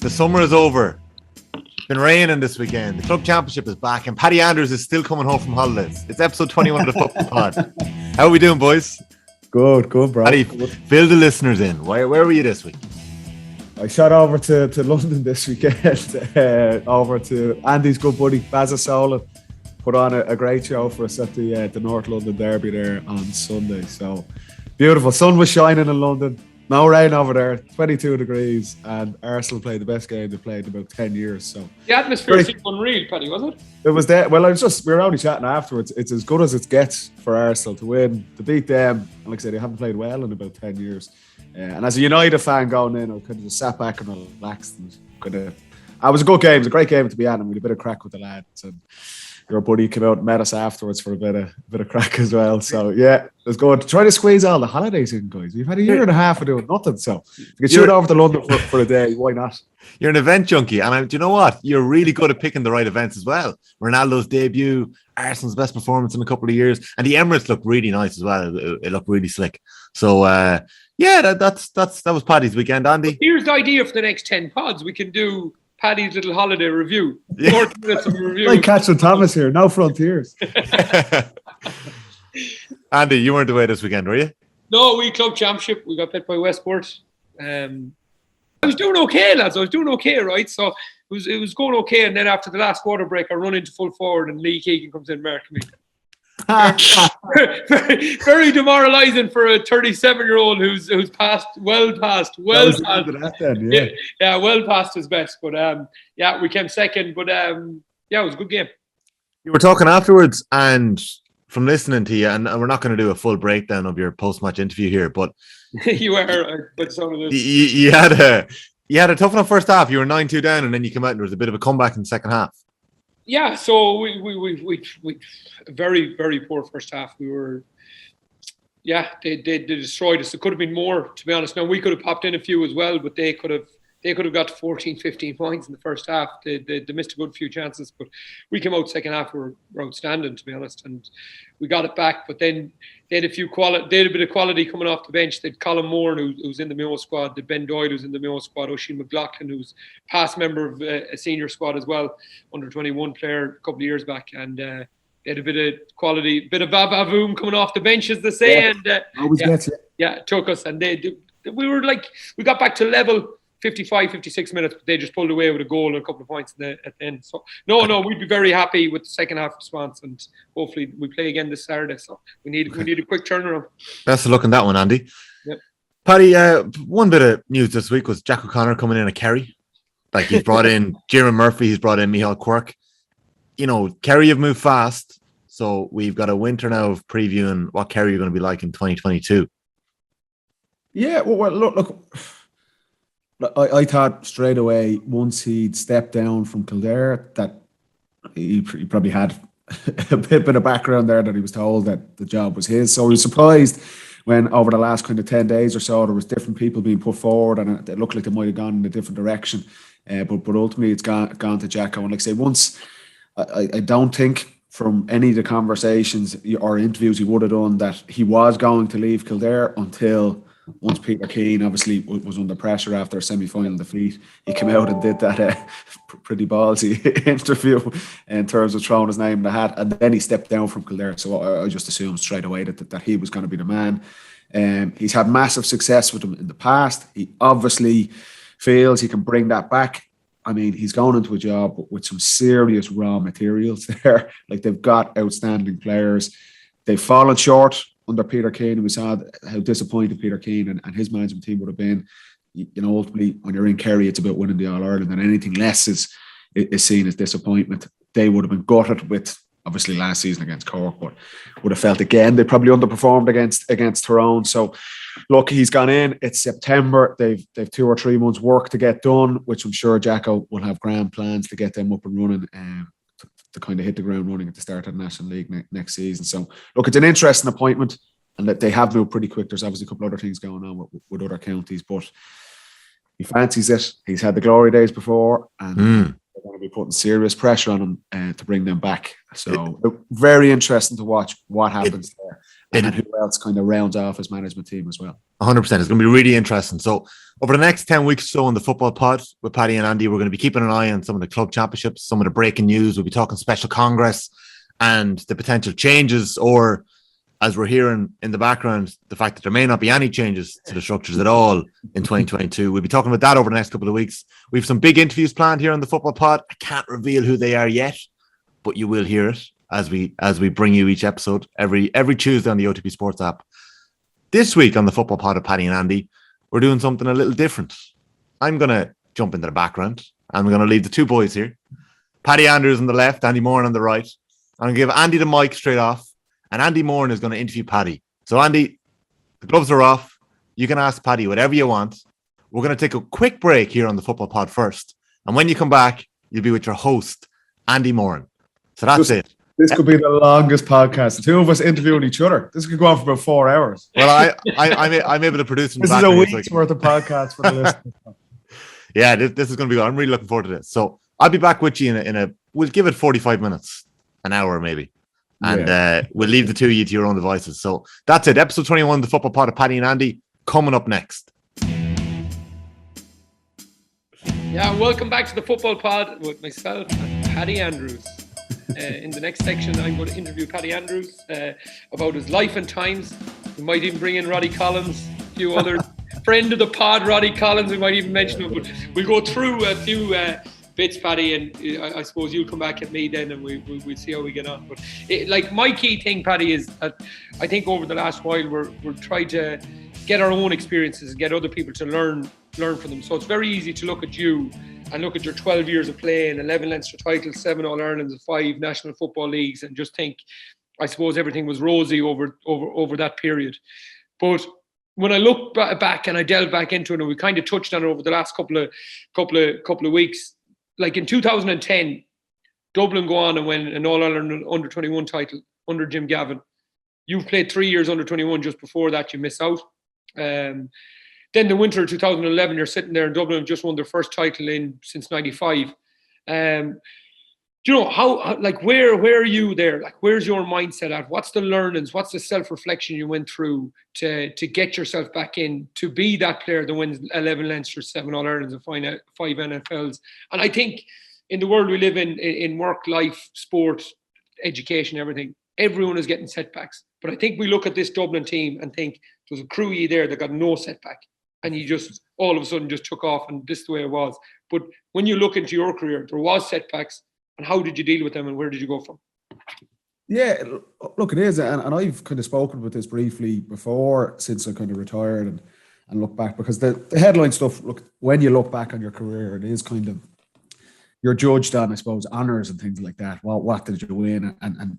The summer is over. It's been raining this weekend. The club championship is back, and Paddy Andrews is still coming home from holidays. It's episode 21 of the Football Pod. How are we doing, boys? Good, bro. Paddy, fill the listeners in. Where were you this week? I shot over to London this weekend, over to Andy's good buddy, Solid. Put on a great show for us at the North London Derby there on Sunday. So beautiful. Sun was shining in London. No rain over there, 22 degrees, and Arsenal played the best game they played in about 10 years. So the atmosphere seemed unreal, Paddy, was it? It was there. Well, we were only chatting afterwards. It's as good as it gets for Arsenal to win, to beat them. And like I said, they haven't played well in about 10 years. And as a United fan going in, I kind of just sat back and relaxed. And it was a good game. It was a great game to be at, and we had a bit of crack with the lads. And your buddy came out and met us afterwards for a bit of crack as well. So yeah, it was good. Try to squeeze all the holidays in, guys. We've had a year and a half of doing nothing, so if you can shoot over to London for a day, why not? You're an event junkie, and do you know what? You're really good at picking the right events as well. Ronaldo's debut, Arsenal's best performance in a couple of years, and the Emirates looked really nice as well. It looked really slick. So yeah, that was Paddy's weekend, Andy. Here's the idea for the next 10 pods. We can do Paddy's little holiday review. 40 minutes of review. Like Catching Thomas here, no frontiers. Andy, you weren't away this weekend, were you? No, we club championship. We got bet by Westport. I was doing okay, lads. I was doing okay, right? So it was going okay. And then after the last quarter break, I run into full forward, and Lee Keegan comes in marking me. very demoralising for a 37-year-old who's well past his best. But we came second. But it was a good game. You were talking afterwards, and from listening to you, and we're not going to do a full breakdown of your post-match interview here, but you were, but some of this. You had a tough enough first half. You were 9-2 down, and then you came out and there was a bit of a comeback in the second half. Yeah, so we very, very poor first half. We were, they destroyed us. It could have been more, to be honest. Now we could have popped in a few as well, but they could have got 14, 15 points in the first half. They missed a good few chances, but we came out second half. We were outstanding, to be honest, and we got it back. But then they had a bit of quality coming off the bench. They had Colin Moore, who's in the Mayo squad. They had Ben Doyle, who's in the Mayo squad. O'Shea McLaughlin, who's past member of a senior squad as well, under 21 player a couple of years back. And they had a bit of quality, bit of vavavoom coming off the bench, as they say. It took us. And we got back to level 55, 56 minutes, but they just pulled away with a goal and a couple of points at the end. So, no, we'd be very happy with the second half response, and hopefully we play again this Saturday. So we need a quick turnaround. Best of luck on that one, Andy. Yep. Paddy, one bit of news this week was Jack O'Connor coming in at Kerry. Like, he's brought in Kieran Murphy, he's brought in Michal Quirk. You know, Kerry have moved fast, so we've got a winter now of previewing what Kerry are going to be like in 2022. Yeah, well, look. I thought straight away, once he'd stepped down from Kildare, that he probably had a bit of background there, that he was told that the job was his. So I was surprised when over the last kind of 10 days or so, there was different people being put forward, and it looked like they might have gone in a different direction. But ultimately, it's gone to JackO. And like I say, once, I don't think from any of the conversations or interviews he would have done that he was going to leave Kildare until once Peter Keane obviously was under pressure after a semi-final defeat. He came out and did that pretty ballsy interview in terms of throwing his name in the hat, and then he stepped down from Kildare. So I just assumed straight away that he was going to be the man. He's had massive success with them in the past. He obviously feels he can bring that back. I mean, he's going into a job with some serious raw materials there. Like, they've got outstanding players. They've fallen short under Peter Keane, and we saw how disappointed Peter Keane and his management team would have been. You know, ultimately, when you're in Kerry, it's about winning the All-Ireland, and anything less is seen as disappointment. They would have been gutted with, obviously, last season against Cork, but would have felt again they probably underperformed against Tyrone. So, look, he's gone in. It's September. They've 2 or 3 months' work to get done, which I'm sure JackO will have grand plans to get them up and running. To kind of hit the ground running at the start of the National League next season. So, look, it's an interesting appointment, and that they have moved pretty quick. There's obviously a couple other things going on with other counties, but he fancies it. He's had the glory days before, and they're going to be putting serious pressure on him to bring them back. So, very interesting to watch what happens there. and who else kind of rounds off his management team as well. 100%. It's going to be really interesting. So over the next 10 weeks or so on the football pod with Paddy and Andy, we're going to be keeping an eye on some of the club championships, some of the breaking news. We'll be talking special congress and the potential changes, or as we're hearing in the background, the fact that there may not be any changes to the structures at all in 2022. We'll be talking about that over the next couple of weeks. We have some big interviews planned here on the football pod. I can't reveal who they are yet, but you will hear it as we bring you each episode every Tuesday on the OTP Sports app. This week on the football pod of Paddy and Andy, we're doing something a little different. I'm going to jump into the background and we're going to leave the two boys here. Paddy Andrews on the left, Andy Moran on the right. I'm going to give Andy the mic straight off, and Andy Moran is going to interview Paddy. So Andy, the gloves are off. You can ask Paddy whatever you want. We're going to take a quick break here on the football pod first. And when you come back, you'll be with your host, Andy Moran. So that's it. This could be the longest podcast. The two of us interviewing each other. This could go on for about 4 hours. Well, I'm able to produce. This is a week's worth of podcasts for the listeners. Yeah, this is going to be good. I'm really looking forward to this. So I'll be back with you we'll give it 45 minutes, an hour maybe. And we'll leave the two of you to your own devices. So that's it. Episode 21, the football pod of Paddy and Andy, coming up next. Yeah, welcome back to the football pod with myself and Paddy Andrews. In the next section, I'm going to interview Paddy Andrews about his life and times. We might even bring in Roddy Collins, a few others. Friend of the pod, Roddy Collins, we might even mention him. But we'll go through a few bits, Paddy, and I suppose you'll come back at me then and we'll see how we get on. But my key thing, Paddy, is that I think over the last while we're trying to get our own experiences and get other people to learn from them. So it's very easy to look at you and look at your 12 years of playing, 11 Leinster titles, 7 All-Irelands and 5 National Football Leagues, and just think, I suppose everything was rosy over that period. But when I look back and I delve back into it, and we kind of touched on it over the last couple of weeks, like in 2010, Dublin go on and win an All-Ireland under-21 title under Jim Gavin. You've played 3 years under-21 just before that, you miss out. Then the winter of 2011, you're sitting there in Dublin and just won their first title since 95. Do you know how where are you there? Like, where's your mindset at? What's the learnings? What's the self-reflection you went through to get yourself back in, to be that player that wins 11 Leinster, 7 All-Irelands and 5 NFLs? And I think in the world we live in work, life, sport, education, everything, everyone is getting setbacks. But I think we look at this Dublin team and think there's a crew there that got no setback. And you just all of a sudden just took off, and this is the way it was. But when you look into your career, there was setbacks, and how did you deal with them, and where did you go from? Yeah, look, it is, and I've kind of spoken with this briefly before, since I kind of retired and look back, because the headline stuff, look, when you look back on your career, it is kind of, you're judged on, I suppose, honours and things like that. Well, what did you win? And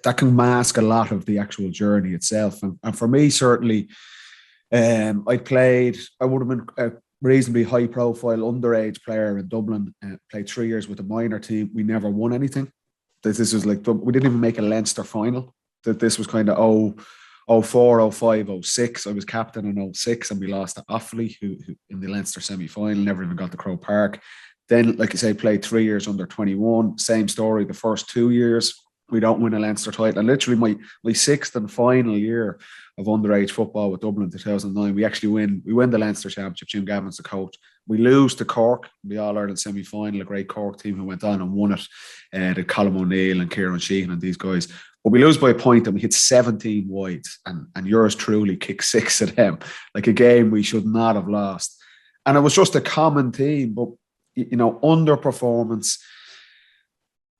that can mask a lot of the actual journey itself. And for me, certainly, I would have been a reasonably high profile underage player in Dublin, played 3 years with a minor team. We never won anything. This was like, we didn't even make a Leinster final. That this was kind of 04, 05, 06. I was captain in 06 and we lost to Offaly, who in the Leinster semi-final, never even got to Croke Park. Then, like you say, played 3 years under 21. Same story, the first 2 years, we don't win a Leinster title. And literally my sixth and final year of underage football with Dublin in 2009, we win the Leinster Championship. Jim Gavin's the coach. We lose to Cork, the All-Ireland semi-final, a great Cork team who went on and won it. The Colm O'Neill and Kieran Sheehan and these guys. But we lose by a point and we hit 17 wides, and yours truly kicked 6 of them. Like a game we should not have lost. And it was just a common theme, but, you know, underperformance.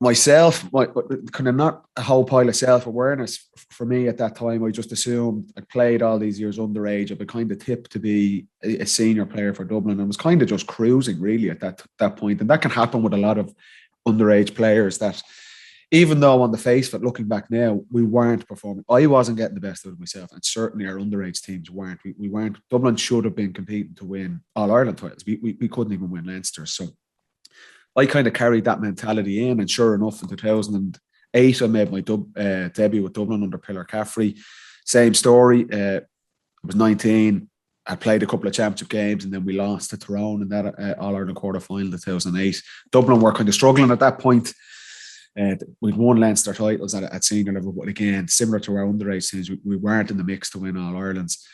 Myself, kind of not a whole pile of self-awareness for me at that time. I just assumed I played all these years underage. I'd been kind of tipped to be a senior player for Dublin and was kind of just cruising really at that point. And that can happen with a lot of underage players, that even though on the face of it, looking back now, we weren't performing. I wasn't getting the best out of myself, and certainly our underage teams weren't. We weren't. Dublin should have been competing to win All-Ireland titles. We couldn't even win Leinster. So I kind of carried that mentality in, and sure enough, in 2008, I made my debut with Dublin under Pillar Caffrey. Same story. I was 19. I played a couple of championship games, and then we lost to Tyrone in that All-Ireland quarter-final in 2008. Dublin were kind of struggling at that point. We'd won Leinster titles at senior level, but again, similar to our underage teams, we weren't in the mix to win All Irelands.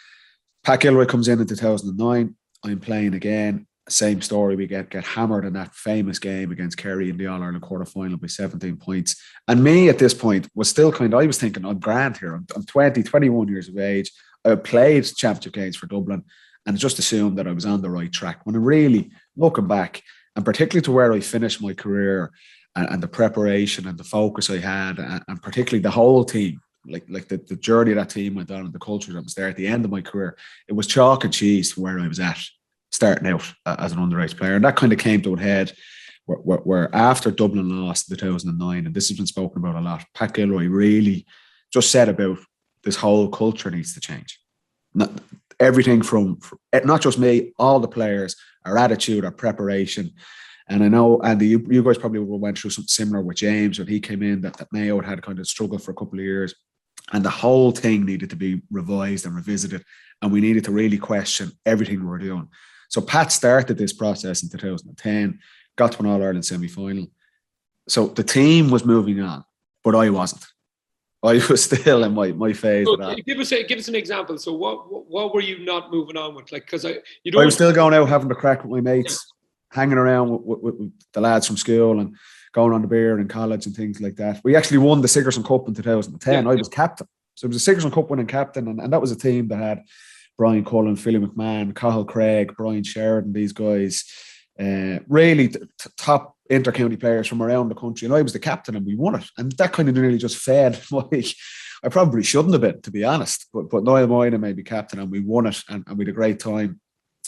Pat Gilroy comes in 2009. I'm playing again. Same story. We get hammered in that famous game against Kerry in the All Ireland quarter final by 17 points. And me at this point was still I was thinking, I'm grand here. I'm 20, 21 years of age. I played championship games for Dublin and just assumed that I was on the right track. When I really, looking back, and particularly to where I finished my career and the preparation and the focus I had, and particularly the whole team, like the journey that team went on and the culture that was there at the end of my career, it was chalk and cheese to where I was at starting out as an underage player. And that kind of came to a head where after Dublin lost in 2009, and this has been spoken about a lot, Pat Gilroy really just said about this whole culture needs to change. Everything from not just me, all the players, our attitude, our preparation. And I know, Andy, you guys probably went through something similar with James when he came in, that Mayo had kind of struggled for a couple of years. And the whole thing needed to be revised and revisited. And we needed to really question everything we were doing. So Pat started this process in 2010, got to an All-Ireland semi-final. So the team was moving on, but I wasn't. I was still in my phase. So of that. give us an example. So what were you not moving on with? Like, because I was still going out having a crack with my mates, hanging around with the lads from school and going on the beer in college and things like that. We actually won the Sigerson Cup in 2010. Yeah. I was captain. So it was a Sigerson Cup winning captain, and that was a team that had Brian Cullen, Philly McMahon, Cathal Craig, Brian Sheridan, these guys, really top inter-county players from around the country. And I was the captain and we won it. And that kind of nearly just fed I probably shouldn't have been, to be honest. But Niall Moynihan made me captain and we won it and we had a great time.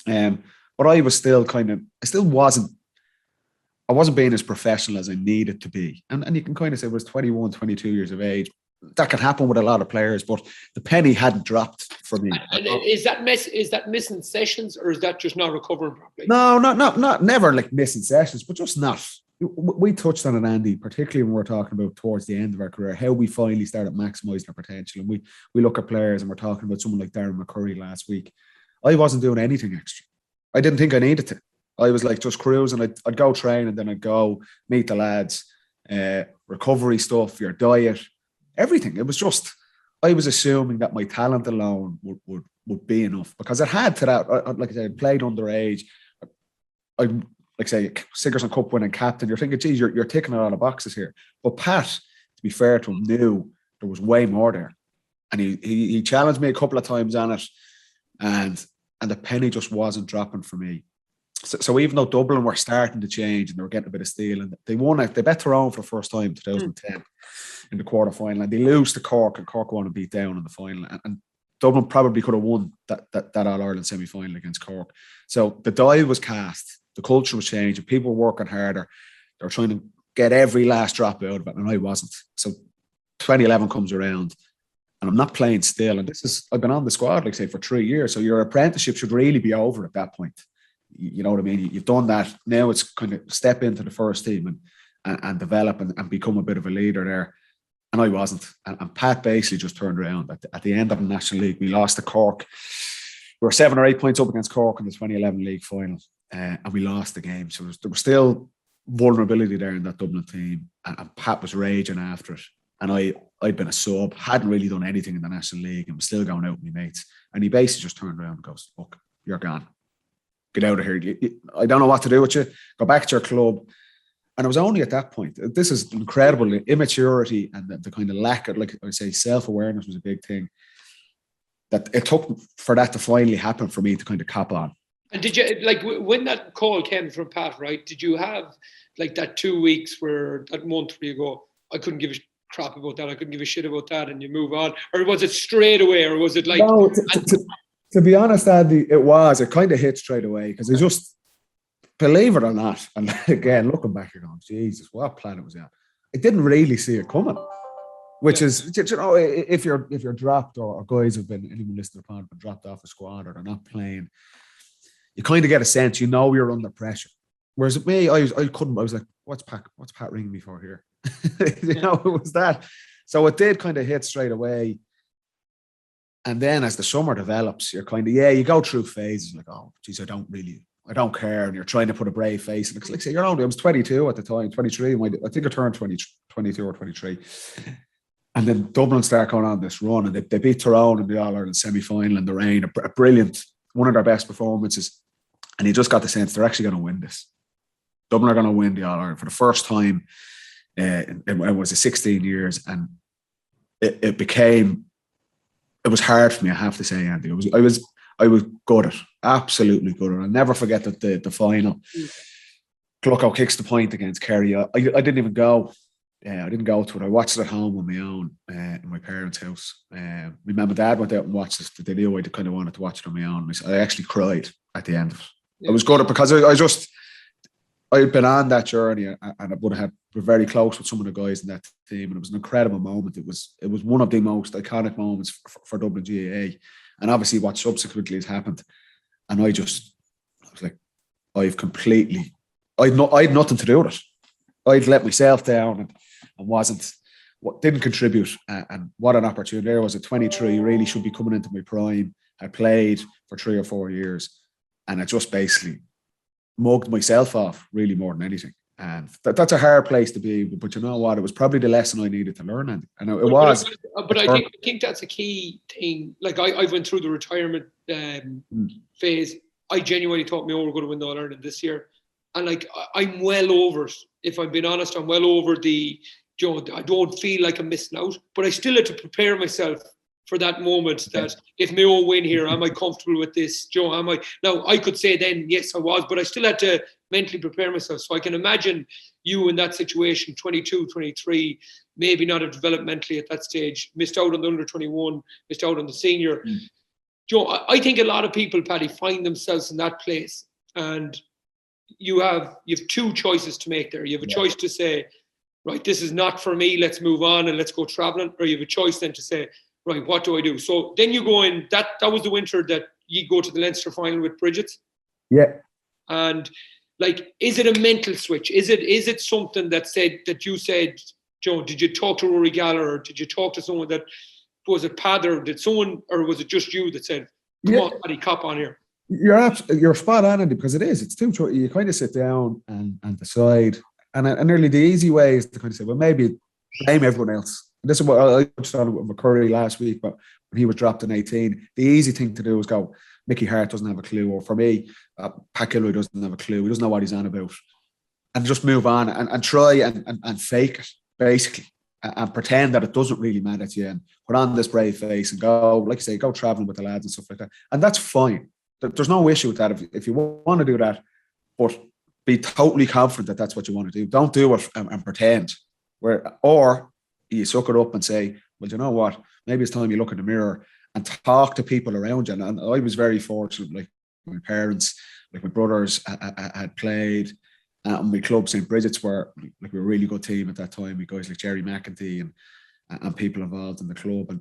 But I was still I wasn't being as professional as I needed to be. And you can kind of say I was 21, 22 years of age. That can happen with a lot of players, but the penny hadn't dropped for me. And is that missing sessions, or is that just not recovering properly? No, not never like missing sessions, but just not. We touched on it, Andy, particularly when we're talking about towards the end of our career, how we finally started maximising our potential. And we look at players and we're talking about someone like Darren McCurry last week. I wasn't doing anything extra. I didn't think I needed to. I was like just cruising. I'd go train and then I'd go meet the lads, recovery stuff, your diet, everything. It was just, I was assuming that my talent alone would be enough, because it had to that. Like I said, I played underage. I like say Sigerson Cup winning captain. You're thinking, geez, you're ticking a lot of boxes here. But Pat, to be fair to him, knew there was way more there, and he challenged me a couple of times on it, and the penny just wasn't dropping for me. So even though Dublin were starting to change and they were getting a bit of steel, and they won it, they bet Tyrone for the first time in 2010 in the quarter final, and they lose to Cork, and Cork won to beat down in the final, and Dublin probably could have won that All Ireland semi final against Cork. So the die was cast, the culture was changing, people were working harder, they were trying to get every last drop out of it, and I wasn't. So 2011 comes around, and I'm not playing still, and I've been on the squad, like say, for 3 years. So your apprenticeship should really be over at that point. You know what I mean? You've done that. Now it's kind of step into the first team and develop and become a bit of a leader there. And I wasn't. And Pat basically just turned around. At the end of the National League, we lost to Cork. We were 7 or 8 points up against Cork in the 2011 league final, and we lost the game. So there was still vulnerability there in that Dublin team, and Pat was raging after it. And I'd been a sub, hadn't really done anything in the National League, and was still going out with my mates. And he basically just turned around and goes, "Look, you're gone. Get out of here. I don't know what to do with you. Go back to your club." And it was only at that point. This is incredible immaturity, and the kind of lack of, like I say, self-awareness was a big thing. That it took for that to finally happen for me to kind of cop on. And did you, like, when that call came from Pat, right? Did you have like that 2 weeks where that month where you go, I couldn't give a crap about that, I couldn't give a shit about that, and you move on? Or was it straight away, or was it like? No, to be honest, Andy, it kind of hit straight away, because I just, believe it or not, and again, looking back, you're going, Jesus, what planet was that? I didn't really see it coming, which is, you know, if you're dropped, or guys have been, anyone listening upon, been dropped off a squad, or they're not playing, you kind of get a sense, you know, you're under pressure. Whereas with me, I was like, what's Pat ringing me for here? You know, it was that. So it did kind of hit straight away. And then as the summer develops, you're kind of, you go through phases like, oh, geez, I don't I don't care, and you're trying to put a brave face. And like I say, I was 22 at the time, 23. I think I turned 22 or 23. And then Dublin start going on this run, and they beat Tyrone in the All-Ireland semi-final in the rain. A brilliant, one of their best performances. And you just got the sense they're actually going to win this. Dublin are going to win the All-Ireland for the first time. It was 16 years, and it was hard for me, I have to say, Andy. I was good at it, absolutely good at it. I'll never forget that the final. Glucko kicks the point against Kerry. I didn't even go. I didn't go to it. I watched it at home on my own in my parents' house. My mum and dad went out and watched it. They knew I kind of wanted to watch it on my own. I actually cried at the end of it. Yeah. I was good at it because I had been on that journey, and I would have been very close with some of the guys in that team, and it was an incredible moment. It was one of the most iconic moments for Dublin GAA, and obviously what subsequently has happened. And I was like, I had nothing to do with it. I'd let myself down and didn't contribute. And what an opportunity there was at 23. Really should be coming into my prime. I played for 3 or 4 years, and I just basically mugged myself off really more than anything. And that's a hard place to be. But you know what? It was probably the lesson I needed to learn. And it was. But I think that's a key thing. Like I went through the retirement phase. I genuinely thought we were going to win the All-Ireland this year. And like, I'm well over it. If I'm being honest, I'm well over I don't feel like I'm missing out, but I still had to prepare myself for that moment that if Mayo win here, am I comfortable with this? Now I could say then, yes, I was, but I still had to mentally prepare myself. So I can imagine you in that situation, 22, 23, maybe not have developed mentally at that stage, missed out on the under 21, missed out on the senior. I think a lot of people, Paddy, find themselves in that place, and you have 2 choices to make there. You have a choice to say, right, this is not for me, let's move on and let's go traveling. Or you have a choice then to say, right, what do I do? So then you go in, that was the winter that you go to the Leinster final with Bridget's. Yeah. And like, is it a mental switch? Is it something that you said, Joe, did you talk to Rory Gallagher, or did you talk to someone that, was it Padder? Did someone, or was it just you that said, come on, Paddy, cop on here? You're spot on, Andy, because it is. It's too short. You kind of sit down and decide, and nearly the easy way is to kind of say, well, maybe blame everyone else. And this is what I touched on with Kerry last week, but when he was dropped in 18, the easy thing to do is go, Mickey Hart doesn't have a clue, or for me, Pat Kilroy doesn't have a clue. He doesn't know what he's on about, and just move on and try and fake it, basically, and pretend that it doesn't really matter to you, and put on this brave face and go, like you say, go traveling with the lads and stuff like that, and that's fine. There's no issue with that if you want to do that, but be totally confident that that's what you want to do. Don't do it and pretend. Or you suck it up and say, well, you know what? Maybe it's time you look in the mirror and talk to people around you. And I was very fortunate, like my parents, like my brothers had played, and my club, St. Bridget's, were like a really good team at that time. We guys like Jerry McEntee and people involved in the club, and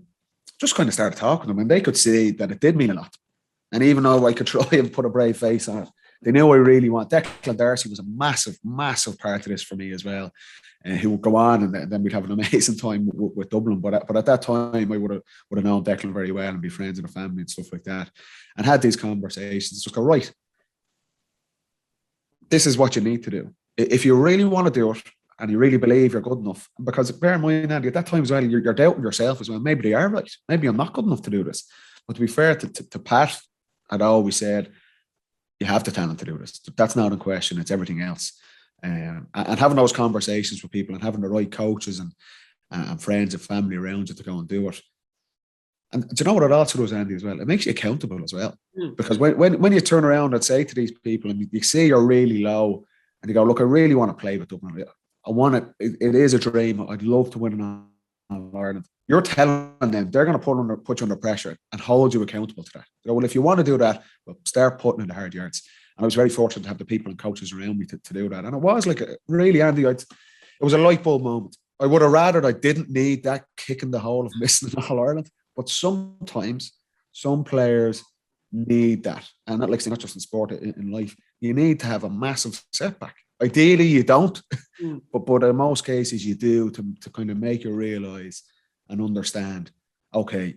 just kind of started talking to them, and they could see that it did mean a lot. And even though I could try and put a brave face on it, they knew I really want. Declan Darcy was a massive, massive part of this for me as well. He would go on, and then we'd have an amazing time with Dublin. But at that time, I would have known Declan very well and be friends in the family and stuff like that, and had these conversations. Just go, right, this is what you need to do. If you really want to do it and you really believe you're good enough, because bear in mind, Andy, at that time as well, you're doubting yourself as well. Maybe they are right. Maybe I'm not good enough to do this. But to be fair to Pat, I'd always said, you have the talent to do this. That's not in question. It's everything else. And having those conversations with people and having the right coaches and friends and family around you to go and do it. And do you know what it also does, Andy, as well? It makes you accountable as well. Because when you turn around and say to these people, and you see you're really low, and you go, look, I really want to play with Dublin. I want it. It is a dream. I'd love to win an All-Ireland. You're telling them they're going to put you under pressure and hold you accountable to that. So, well, if you want to do that, well, start putting in the hard yards. And I was very fortunate to have the people and coaches around me to do that. And it was like, really, Andy, it was a light bulb moment. I would have rather I didn't need that kick in the hole of missing an All-Ireland. But sometimes some players need that. And not just in sport, in life. You need to have a massive setback. Ideally, you don't. But in most cases, you do to kind of make you realise and understand, okay,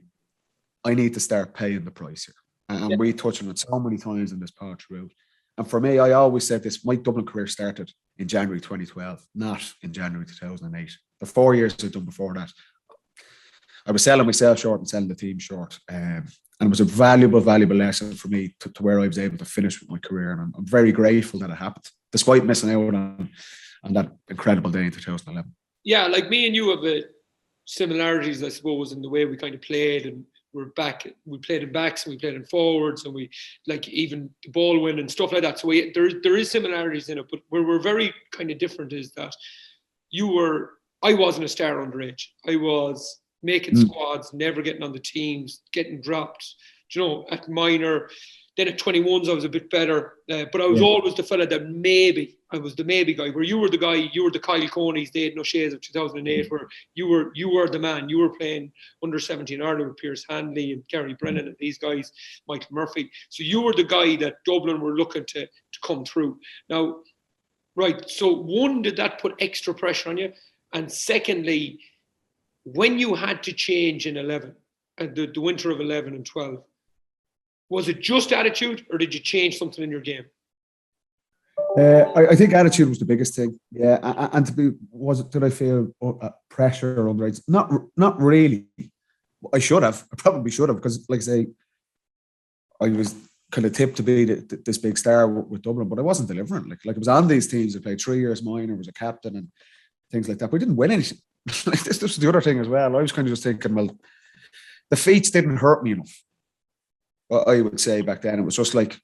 I need to start paying the price here. And we touched on it so many times in this part throughout. And for me, I always said this, my Dublin career started in January 2012, not in January 2008. The 4 years I'd done before that, I was selling myself short and selling the team short. And it was a valuable lesson for me to where I was able to finish with my career. And I'm very grateful that it happened, despite missing out on that incredible day in 2011. Yeah, like me and you have similarities, I suppose, in the way we kind of played, and we played in backs and we played in forwards, and we like even the ball win and stuff like that. So there is similarities in it, but where we're very kind of different is that I wasn't a star underage. I was making squads, never getting on the teams, getting dropped, at minor. Then at 21s, I was a bit better, but I was always the fella that I was the maybe guy, where you were the guy, you were the Kyle Coneys, the Aidan O'Shea's of 2008, where you were the man. You were playing under 17 Ireland with Pierce Hanley and Kerry Brennan and these guys, Michael Murphy. So you were the guy that Dublin were looking to come through. Now, right, so one, did that put extra pressure on you? And secondly, when you had to change in 11, the winter of 11 and 12, was it just attitude, or did you change something in your game? I think attitude was the biggest thing. Yeah, and did I feel pressure or underage? Not really. I probably should have, because, like I say, I was kind of tipped to be this big star with Dublin, but I wasn't delivering. Like I was on these teams. I played 3 years minor, was a captain and things like that, but I didn't win anything. Like this was the other thing as well. I was kind of just thinking, well, the feats didn't hurt me enough. I would say back then it was just like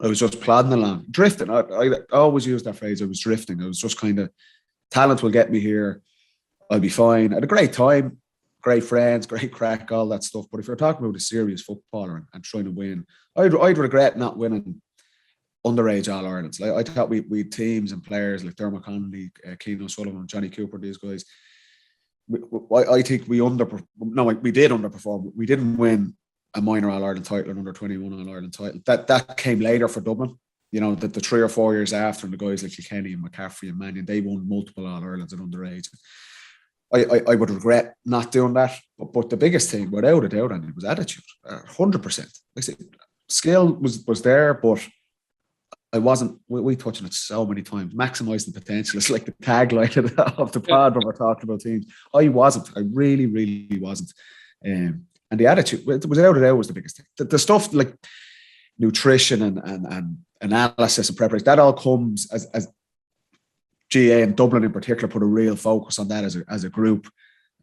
I was just plodding along, drifting. I always use that phrase. I was drifting. I was just kind of, talent will get me here. I'll be fine. I had a great time, great friends, great crack, all that stuff. But if you're talking about a serious footballer and trying to win, I'd regret not winning underage All Irelands. Like, I thought we had teams and players like Dermot Connolly, Keane O'Sullivan, Johnny Cooper, these guys. I think we did underperform. We didn't win a minor All Ireland title and under 21 All Ireland title. That came later for Dublin. The 3 or 4 years after, and the guys like Kilkenny and McCaffrey and Mannion, they won multiple All Irelands at underage. I would regret not doing that. But the biggest thing, without a doubt, Andy, was attitude. 100%. Like I said, skill was there, but I wasn't. We touched on it so many times. Maximising potential. It's like the tagline of the pod when we're talking about teams. I wasn't. I really, really wasn't. And the attitude, without a doubt, was the biggest thing. The stuff like nutrition and analysis and preparation, that all comes as GA and Dublin in particular put a real focus on that as a group,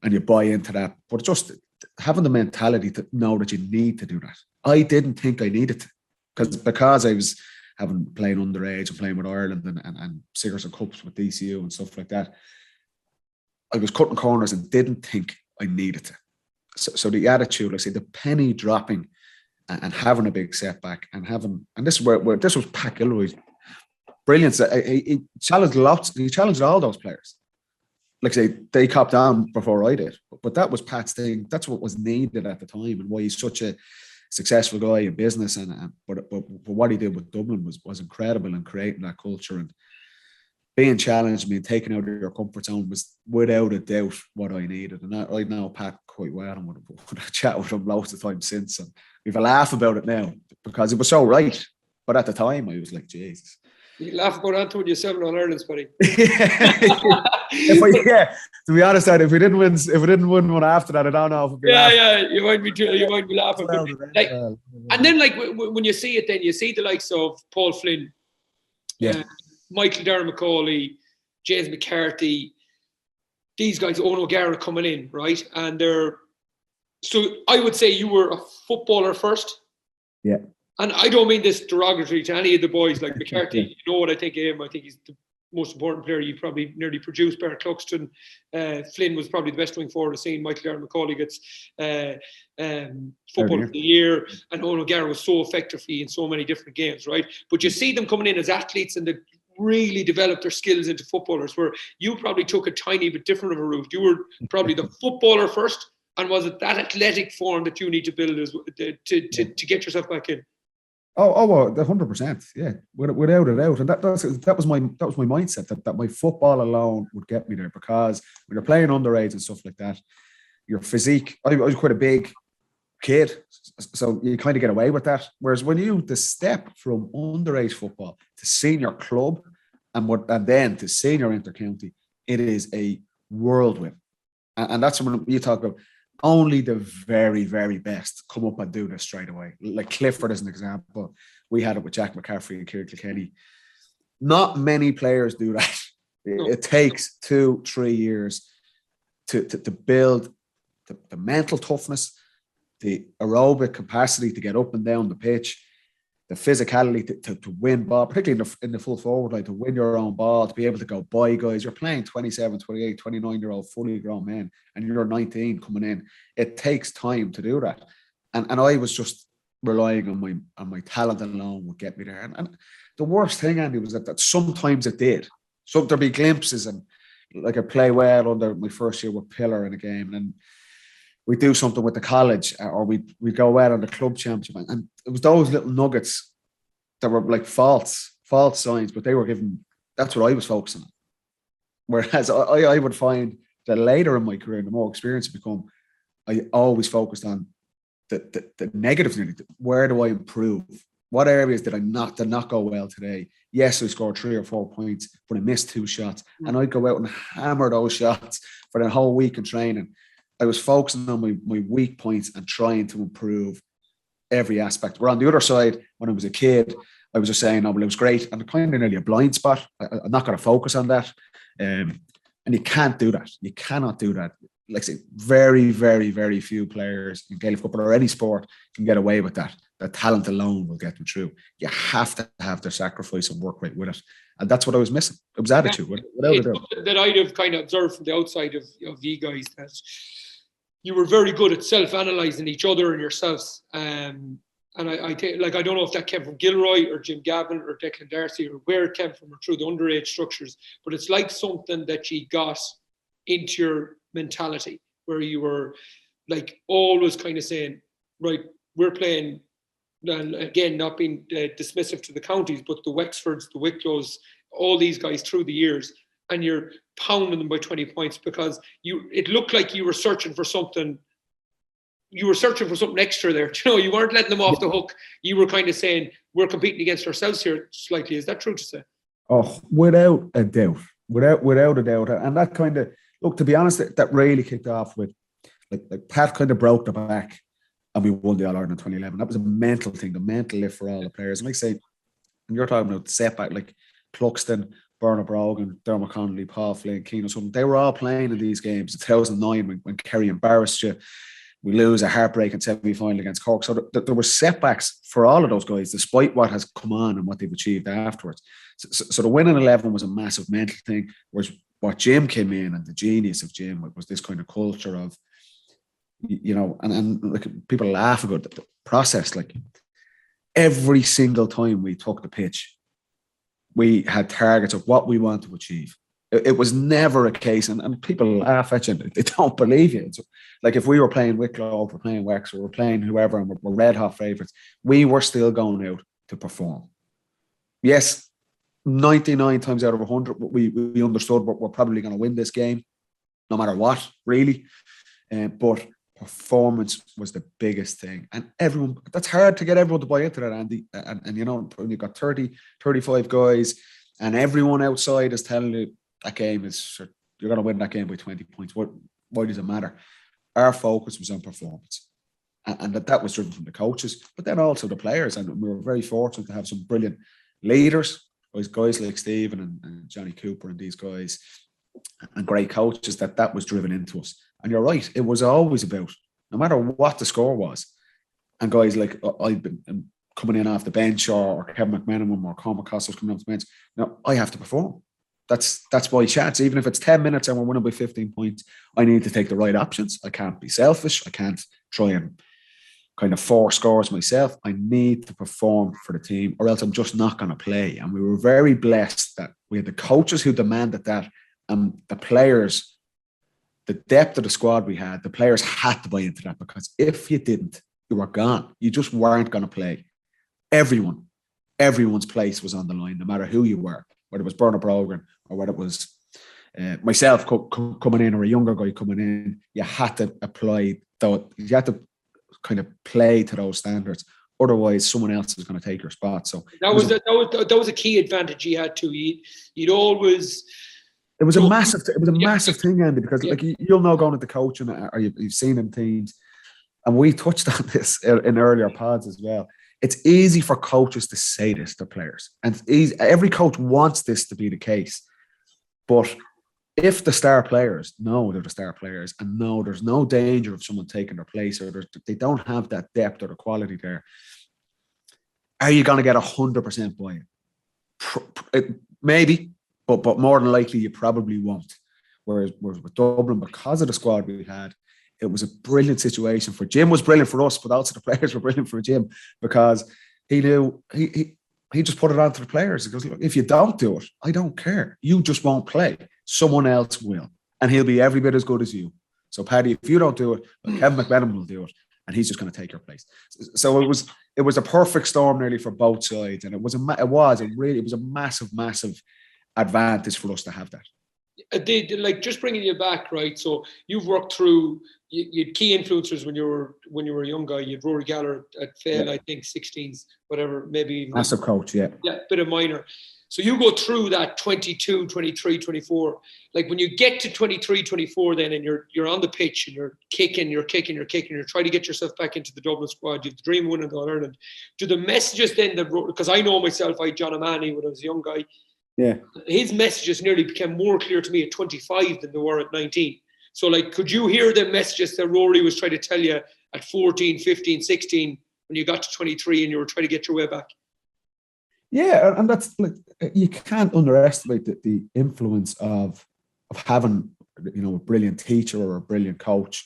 and you buy into that. But just having the mentality to know that you need to do that. I didn't think I needed to, because I was playing underage and playing with Ireland and Sigerson Cups with DCU and stuff like that. I was cutting corners and didn't think I needed to. So the attitude, I say, the penny dropping and having a big setback and this is where this was Pat Gilroy's brilliance. He challenged lots. He challenged all those players. Like I say, they copped on before I did, but that was Pat's thing. That's what was needed at the time, and why he's such a successful guy in business. But what he did with Dublin was incredible in creating that culture and being challenged, being taken out of your comfort zone was without a doubt what I needed. And I know Pat quite well, and would have chatted with him loads of times since. And we've a laugh about it now because it was so right. But at the time, I was like, Jesus. You laugh about that when you're 7 All Irelands, buddy. To be honest, if we didn't win one after that, I don't know if it'd be laughing. You might be laughing. And then, like, when you see it, then you see the likes of Paul Flynn, Michael Dermot-Macaulay, James McCarthy, these guys, Owen O'Gara coming in, right? And so I would say you were a footballer first. Yeah. And I don't mean this derogatory to any of the boys like McCarthy. You know what I think of him. I think he's the most important player you probably nearly produced. Barrett Cluxton. Flynn was probably the best wing forward I've seen. Michael Dermot-Macaulay gets football of the year. And Owen O'Gara was so effective for you in so many different games, right? But you see them coming in as athletes and they really develop their skills into footballers, where you probably took a tiny bit different of a route. You were probably the footballer first, and was it that athletic form that you need to build to get yourself back in? Oh, 100%, yeah, without a doubt, and that was my mindset that my football alone would get me there, because when you're playing underage and stuff like that, your physique. I was quite a big kid. So you kind of get away with that. Whereas when the step from underage football to senior club and then to senior intercounty, it is a whirlwind. And that's when you talk about only the very, very best come up and do this straight away. Like Clifford as an example. We had it with Jack McCaffrey and Kerry Kilkenny. Not many players do that. It takes 2-3 years to build the mental toughness, the aerobic capacity to get up and down the pitch, the physicality to win ball, particularly in the full forward line, to win your own ball, to be able to go by guys. You're playing 27, 28, 29-year-old fully grown men, and you're 19 coming in. It takes time to do that. And I was just relying on my talent alone would get me there. And the worst thing, Andy, was that sometimes it did. So there'd be glimpses, and like I play well under my first year with Pillar in a game, and we do something with the college, or we go well on the club championship, and it was those little nuggets that were like false signs, but they were given. That's what I was focusing on. Whereas I would find that later in my career, the more experience I become, I always focused on the negatives. Where do I improve? What areas did not go well today? Yes, I scored 3 or 4 points, but I missed 2 shots, and I'd go out and hammer those shots for the whole week in training. I was focusing on my weak points and trying to improve every aspect. Where on the other side, when I was a kid, I was just saying, "Oh, well, it was great," and kind of nearly a blind spot. I'm not going to focus on that, and you can't do that. You cannot do that. Like I say, very, very, very few players in Gaelic football or any sport can get away with that. That talent alone will get them through. You have to have their sacrifice and work right with it. And that's what I was missing. It was attitude. Without a doubt. That I'd have kind of observed from the outside of you guys, that you were very good at self-analysing each other and yourselves. And I think, like, I don't know if that came from Gilroy or Jim Gavin or Declan Darcy, or where it came from, or through the underage structures, but it's like something that you got into your mentality, where you were like always kind of saying, right, we're playing. And again, not being dismissive to the counties, but the Wexfords, the Wicklow's, all these guys through the years, and you're pounding them by 20 points because it looked like you were searching for something. You were searching for something extra there. You weren't letting them off the hook. You were kind of saying, we're competing against ourselves here slightly. Is that true to say? Oh, without a doubt. Without a doubt. And that kind of, look, to be honest, that really kicked off with, like Pat kind of broke the back. And we won the All-Ireland in 2011. That was a mental thing, the mental lift for all the players. And like I say, when you're talking about setback, like Cluxton, Bernard Brogan, Dermot Connolly, Paul Flynn, Keane O'Sullivan, they were all playing in these games. In 2009, when Kerry embarrassed you, we lose a heartbreaking semi-final against Cork. So there were setbacks for all of those guys, despite what has come on and what they've achieved afterwards. So the win in 11 was a massive mental thing, whereas what Jim came in, and the genius of Jim was this kind of culture of, and like, people laugh about the process. Like, every single time we took the pitch, we had targets of what we want to achieve. It was never a case, and people laugh at you, they don't believe you. It's like, if we were playing Wicklow, we're playing Wexford, we're playing whoever, and we're red hot favourites, we were still going out to perform. Yes, 99 times out of 100, we understood we're probably going to win this game, no matter what, really. But performance was the biggest thing, and everyone, that's hard to get everyone to buy into that, Andy. And when you've got 35 guys and everyone outside is telling you that game is, you're going to win that game by 20 points, why does it matter? Our focus was on performance, and that was driven from the coaches, but then also the players. And we were very fortunate to have some brilliant leaders, guys like Stephen and Johnny Cooper and these guys, and great coaches, that was driven into us. And you're right, it was always about, no matter what the score was, and guys like I've been coming in off the bench, or Kevin McMenamin or Cormac Costas coming off the bench, I have to perform. That's my chance. Even if it's 10 minutes and we're winning by 15 points, I need to take the right options. I can't be selfish. I can't try and kind of force scores myself. I need to perform for the team, or else I'm just not going to play. And we were very blessed that we had the coaches who demanded that, and the players, the depth of the squad we had, the players had to buy into that, because if you didn't, you were gone. You just weren't going to play. Everyone's place was on the line, no matter who you were, whether it was Bernard Brogan or whether it was myself coming in, or a younger guy coming in. You had to apply, though, you had to kind of play to those standards. Otherwise, someone else is going to take your spot. So that was a key advantage he had too. He'd always. It was a massive thing, Andy, because like you'll know going into coaching, or you've seen in teams, and we touched on this in earlier pods as well. It's easy for coaches to say this to players, and it's easy. Every coach wants this to be the case, but if the star players know they're the star players and know there's no danger of someone taking their place, or they don't have that depth or the quality there, are you going to get 100% buy-in? Maybe, but more than likely you probably won't. Whereas with Dublin, because of the squad we had, it was a brilliant situation for Jim. Was brilliant for us, but also the players were brilliant for Jim, because he knew he just put it on to the players. He goes, look, if you don't do it, I don't care. You just won't play. Someone else will. And he'll be every bit as good as you. So, Paddy, if you don't do it, well, Kevin McMenamin will do it. And he's just going to take your place. So it was a perfect storm nearly for both sides. And it was a massive advantage for us to have that. Like, just bringing you back, right? So you've worked through, you had key influencers when you were a young guy. You had Rory Gallagher at Fail, I think 16s, whatever, maybe massive coach, yeah, bit of minor. So you go through that 22, 23, 24. Like, when you get to 23, 24, then, and you're on the pitch and you're kicking, you're trying to get yourself back into the Dublin squad. You have the dream of winning the All-Ireland. Do the messages then because I know myself, I had John O'Mahony when I was a young guy. Yeah, his messages nearly became more clear to me at 25 than they were at 19. So, like, could you hear the messages that Rory was trying to tell you at 14, 15, 16 when you got to 23 and you were trying to get your way back? Yeah, and that's, like, you can't underestimate the influence of having, you know, a brilliant teacher or a brilliant coach.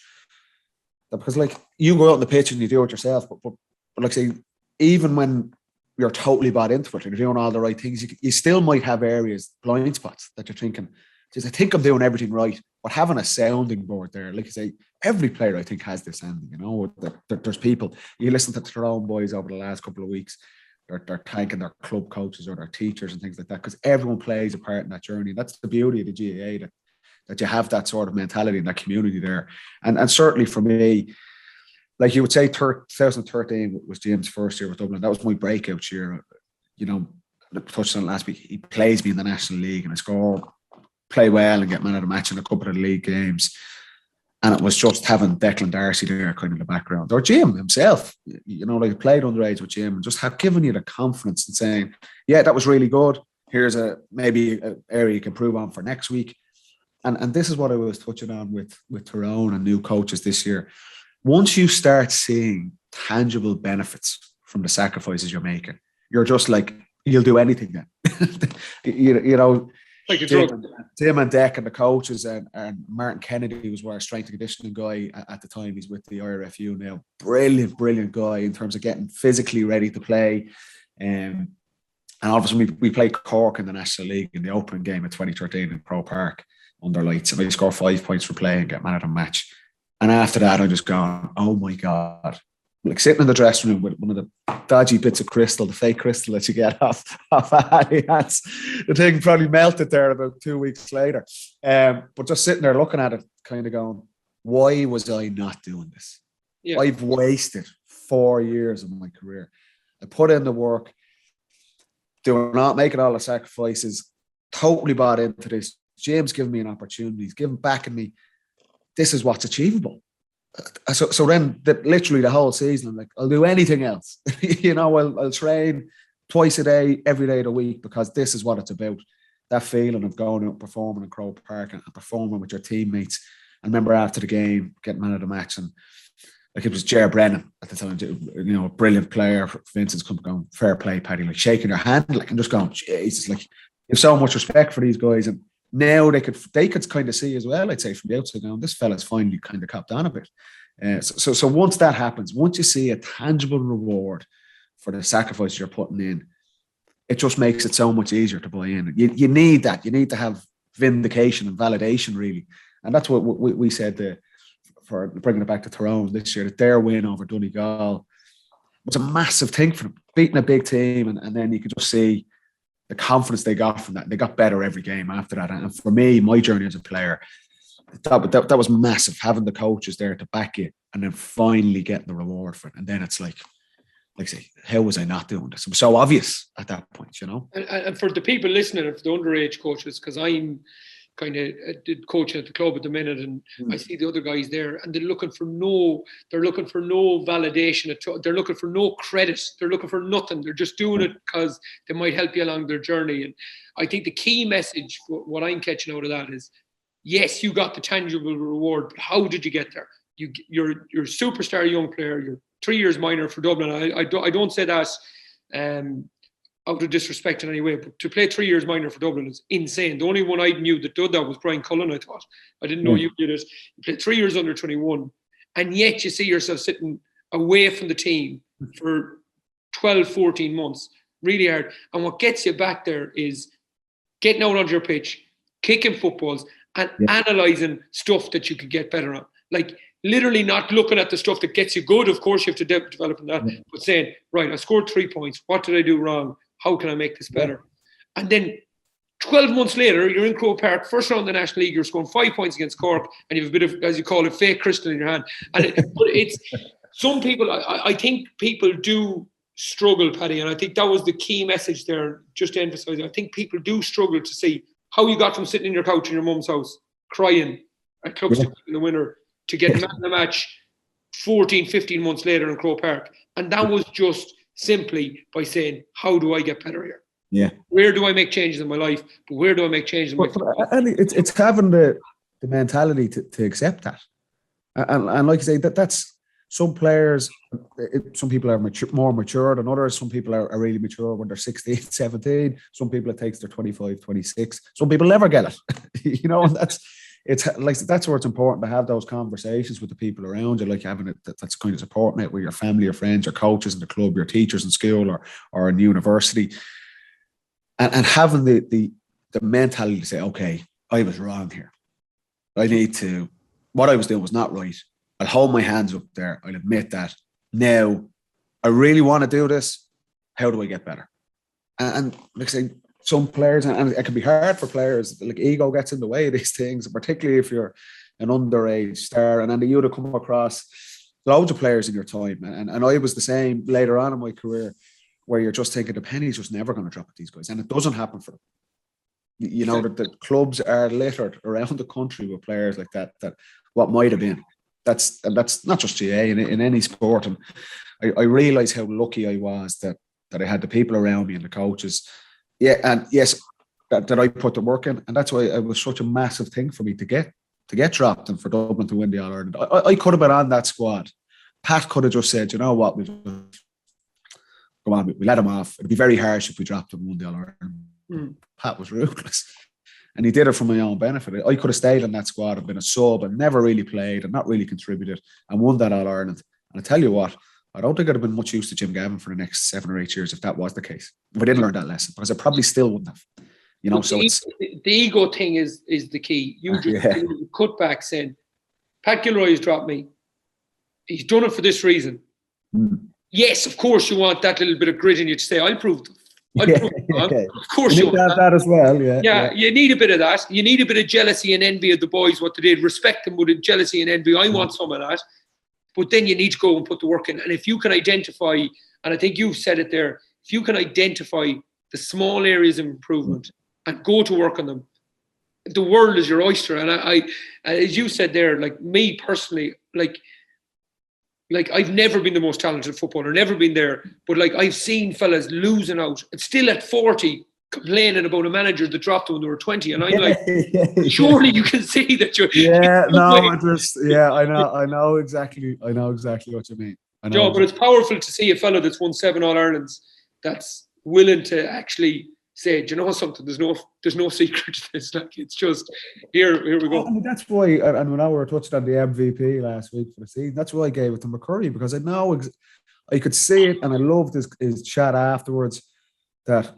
Because, like, you go out on the pitch and you do it yourself, but like, say, even when you're totally bought into it and you're doing all the right things, you still might have areas, blind spots, that you're thinking, I think I'm doing everything right. But having a sounding board there, like I say, every player, I think, has this ending. You know, there's people, you listen to the Tyrone boys over the last couple of weeks, they're thanking their club coaches or their teachers and things like that, because everyone plays a part in that journey. That's the beauty of the GAA, that you have that sort of mentality and that community there. And certainly for me, like you would say, 2013 was James' first year with Dublin. That was my breakout year. You know, I touched on it last week. He plays me in the National League and I score, play well and get man of the match in a couple of the league games. And it was just having Declan Darcy there kind of in the background. Or Jim himself, you know, like, played underage with Jim and just have given you the confidence and saying, yeah, that was really good. Here's maybe an area you can improve on for next week. And this is what I was touching on with Tyrone and new coaches this year. Once you start seeing tangible benefits from the sacrifices you're making, you're just like, you'll do anything then. you know, like Tim and Deck and the coaches and Martin Kennedy was our strength and conditioning guy at the time. He's with the IRFU now. Brilliant guy in terms of getting physically ready to play. And obviously we played Cork in the National League in the opening game of 2013 in Pro Park under lights. And I scored 5 points for play and get man of the match. And after that, I just gone, oh my God. Like, sitting in the dressing room with one of the dodgy bits of crystal, the fake crystal that you get off Adidas. The thing probably melted there about 2 weeks later. But just sitting there looking at it, kind of going, why was I not doing this? Yeah. I've wasted 4 years of my career. I put in the work, making all the sacrifices, totally bought into this. James giving me an opportunity. He's giving back in me. This is what's achievable. So then, literally the whole season, I'm like, I'll do anything else. You know, I'll train twice a day, every day of the week, because this is what it's about. That feeling of going out and performing in Croke Park and performing with your teammates. I remember after the game, getting man of the match, and like, it was Ger Brennan at the time, you know, a brilliant player. Vincent's come going, fair play, Paddy, like shaking their hand, like, and just going, Jesus, like, you have so much respect for these guys. And now they could kind of see as well, I'd say, from the outside now, this fella's finally kind of copped on a bit. So once that happens, once you see a tangible reward for the sacrifice you're putting in, it just makes it so much easier to buy in. You need that. You need to have vindication and validation, really. And that's what we said for bringing it back to Tyrone this year, that their win over Donegal was a massive thing for them, beating a big team. And then you could just see the confidence they got from that. They got better every game after that. And for me, my journey as a player, that was massive, having the coaches there to back you, and then finally getting the reward for it. And then it's like say, how was I not doing this? It was so obvious at that point, you know. And for the people listening, and for the underage coaches, because I'm kind of coaching at the club at the minute, and I see the other guys there, and they're looking for no validation at all. They're looking for no credit. They're looking for nothing. They're just doing it because they might help you along their journey. And I think the key message, what I'm catching out of that is, yes, you got the tangible reward, but how did you get there? You're a superstar young player. You're 3 years minor for Dublin. I don't say that out of disrespect in any way, but to play 3 years minor for Dublin is insane. The only one I knew that did that was Brian Cullen, I thought. I didn't know you did it. You played 3 years under 21, and yet you see yourself sitting away from the team for 12, 14 months, really hard. And what gets you back there is getting out onto your pitch, kicking footballs, and analysing stuff that you could get better on. Like, literally not looking at the stuff that gets you good. Of course, you have to develop in that, but saying, right, I scored 3 points. What did I do wrong? How can I make this better? And then 12 months later, you're in Croke Park, first round of the National League, you're scoring 5 points against Cork, and you have a bit of, as you call it, fake crystal in your hand. And but it's, some people, I think people do struggle, Paddy, and I think that was the key message there, just to emphasise it. I think people do struggle to see how you got from sitting in your couch in your mum's house, crying at clubs in the winter, to get man of the match 14, 15 months later in Croke Park. And that was just simply by saying, how do I get better here? Yeah. Where do I make changes in my life? But where do I make changes in my life? And it's having the mentality to accept that. And like I say, that's some players, some people are more mature than others. Some people are really mature when they're 16, 17. Some people it takes their 25, 26. Some people never get it. You know, and it's like, that's where it's important to have those conversations with the people around you, like having it that's kind of support net with your family, your friends, your coaches in the club, your teachers in school or in university, and having the mentality to say, okay, I was wrong here. I need to, what I was doing was not right. I'll hold my hands up there. I'll admit that. Now, I really want to do this. How do I get better? And like I say, some players, and it can be hard for players, like ego gets in the way of these things, particularly if you're an underage star. And then you would have come across loads of players in your time. And I was the same later on in my career, where you're just thinking the penny's just never going to drop at these guys. And it doesn't happen for them. You know, that the clubs are littered around the country with players like that what might have been. That's not just GA, in any sport. And I realised how lucky I was that I had the people around me and the coaches. Yeah, and yes, that I put the work in, and that's why it was such a massive thing for me to get dropped and for Dublin to win the All Ireland. I could have been on that squad. Pat could have just said, you know what, we let him off. It'd be very harsh if we dropped him and won the All Ireland. Pat was ruthless, and he did it for my own benefit. I could have stayed in that squad and been a sub and never really played and not really contributed and won that All Ireland. And I tell you what, I don't think I'd have been much use to Jim Gavin for the next 7 or 8 years if that was the case. If I didn't learn that lesson, because I probably still wouldn't have. You know, but so the ego thing is the key. You just cut back saying, Pat Gilroy has dropped me. He's done it for this reason. Yes, of course you want that little bit of grit in you to say, I'll prove them. Of course you want that as well. Yeah, you need a bit of that. You need a bit of jealousy and envy of the boys, what they did. Respect them with jealousy and envy. I want some of that. But then you need to go and put the work in. And if you can identify, and I think you've said it there, if you can identify the small areas of improvement and go to work on them, the world is your oyster. And I as you said there, like me personally, like I've never been the most talented footballer, never been there. But like I've seen fellas losing out and still at 40 complaining about a manager that dropped them when they were 20. And I'm surely you can see that you're... I know exactly what you mean. But it's powerful to see a fella that's won 7 All-Irelands that's willing to actually say, do you know something? There's no secret to this. Like, it's just, here we go. I mean, that's why, and when I were touched on the MVP last week for the season, that's why I gave it to McCurry, because I know I could see it, and I loved his chat afterwards, that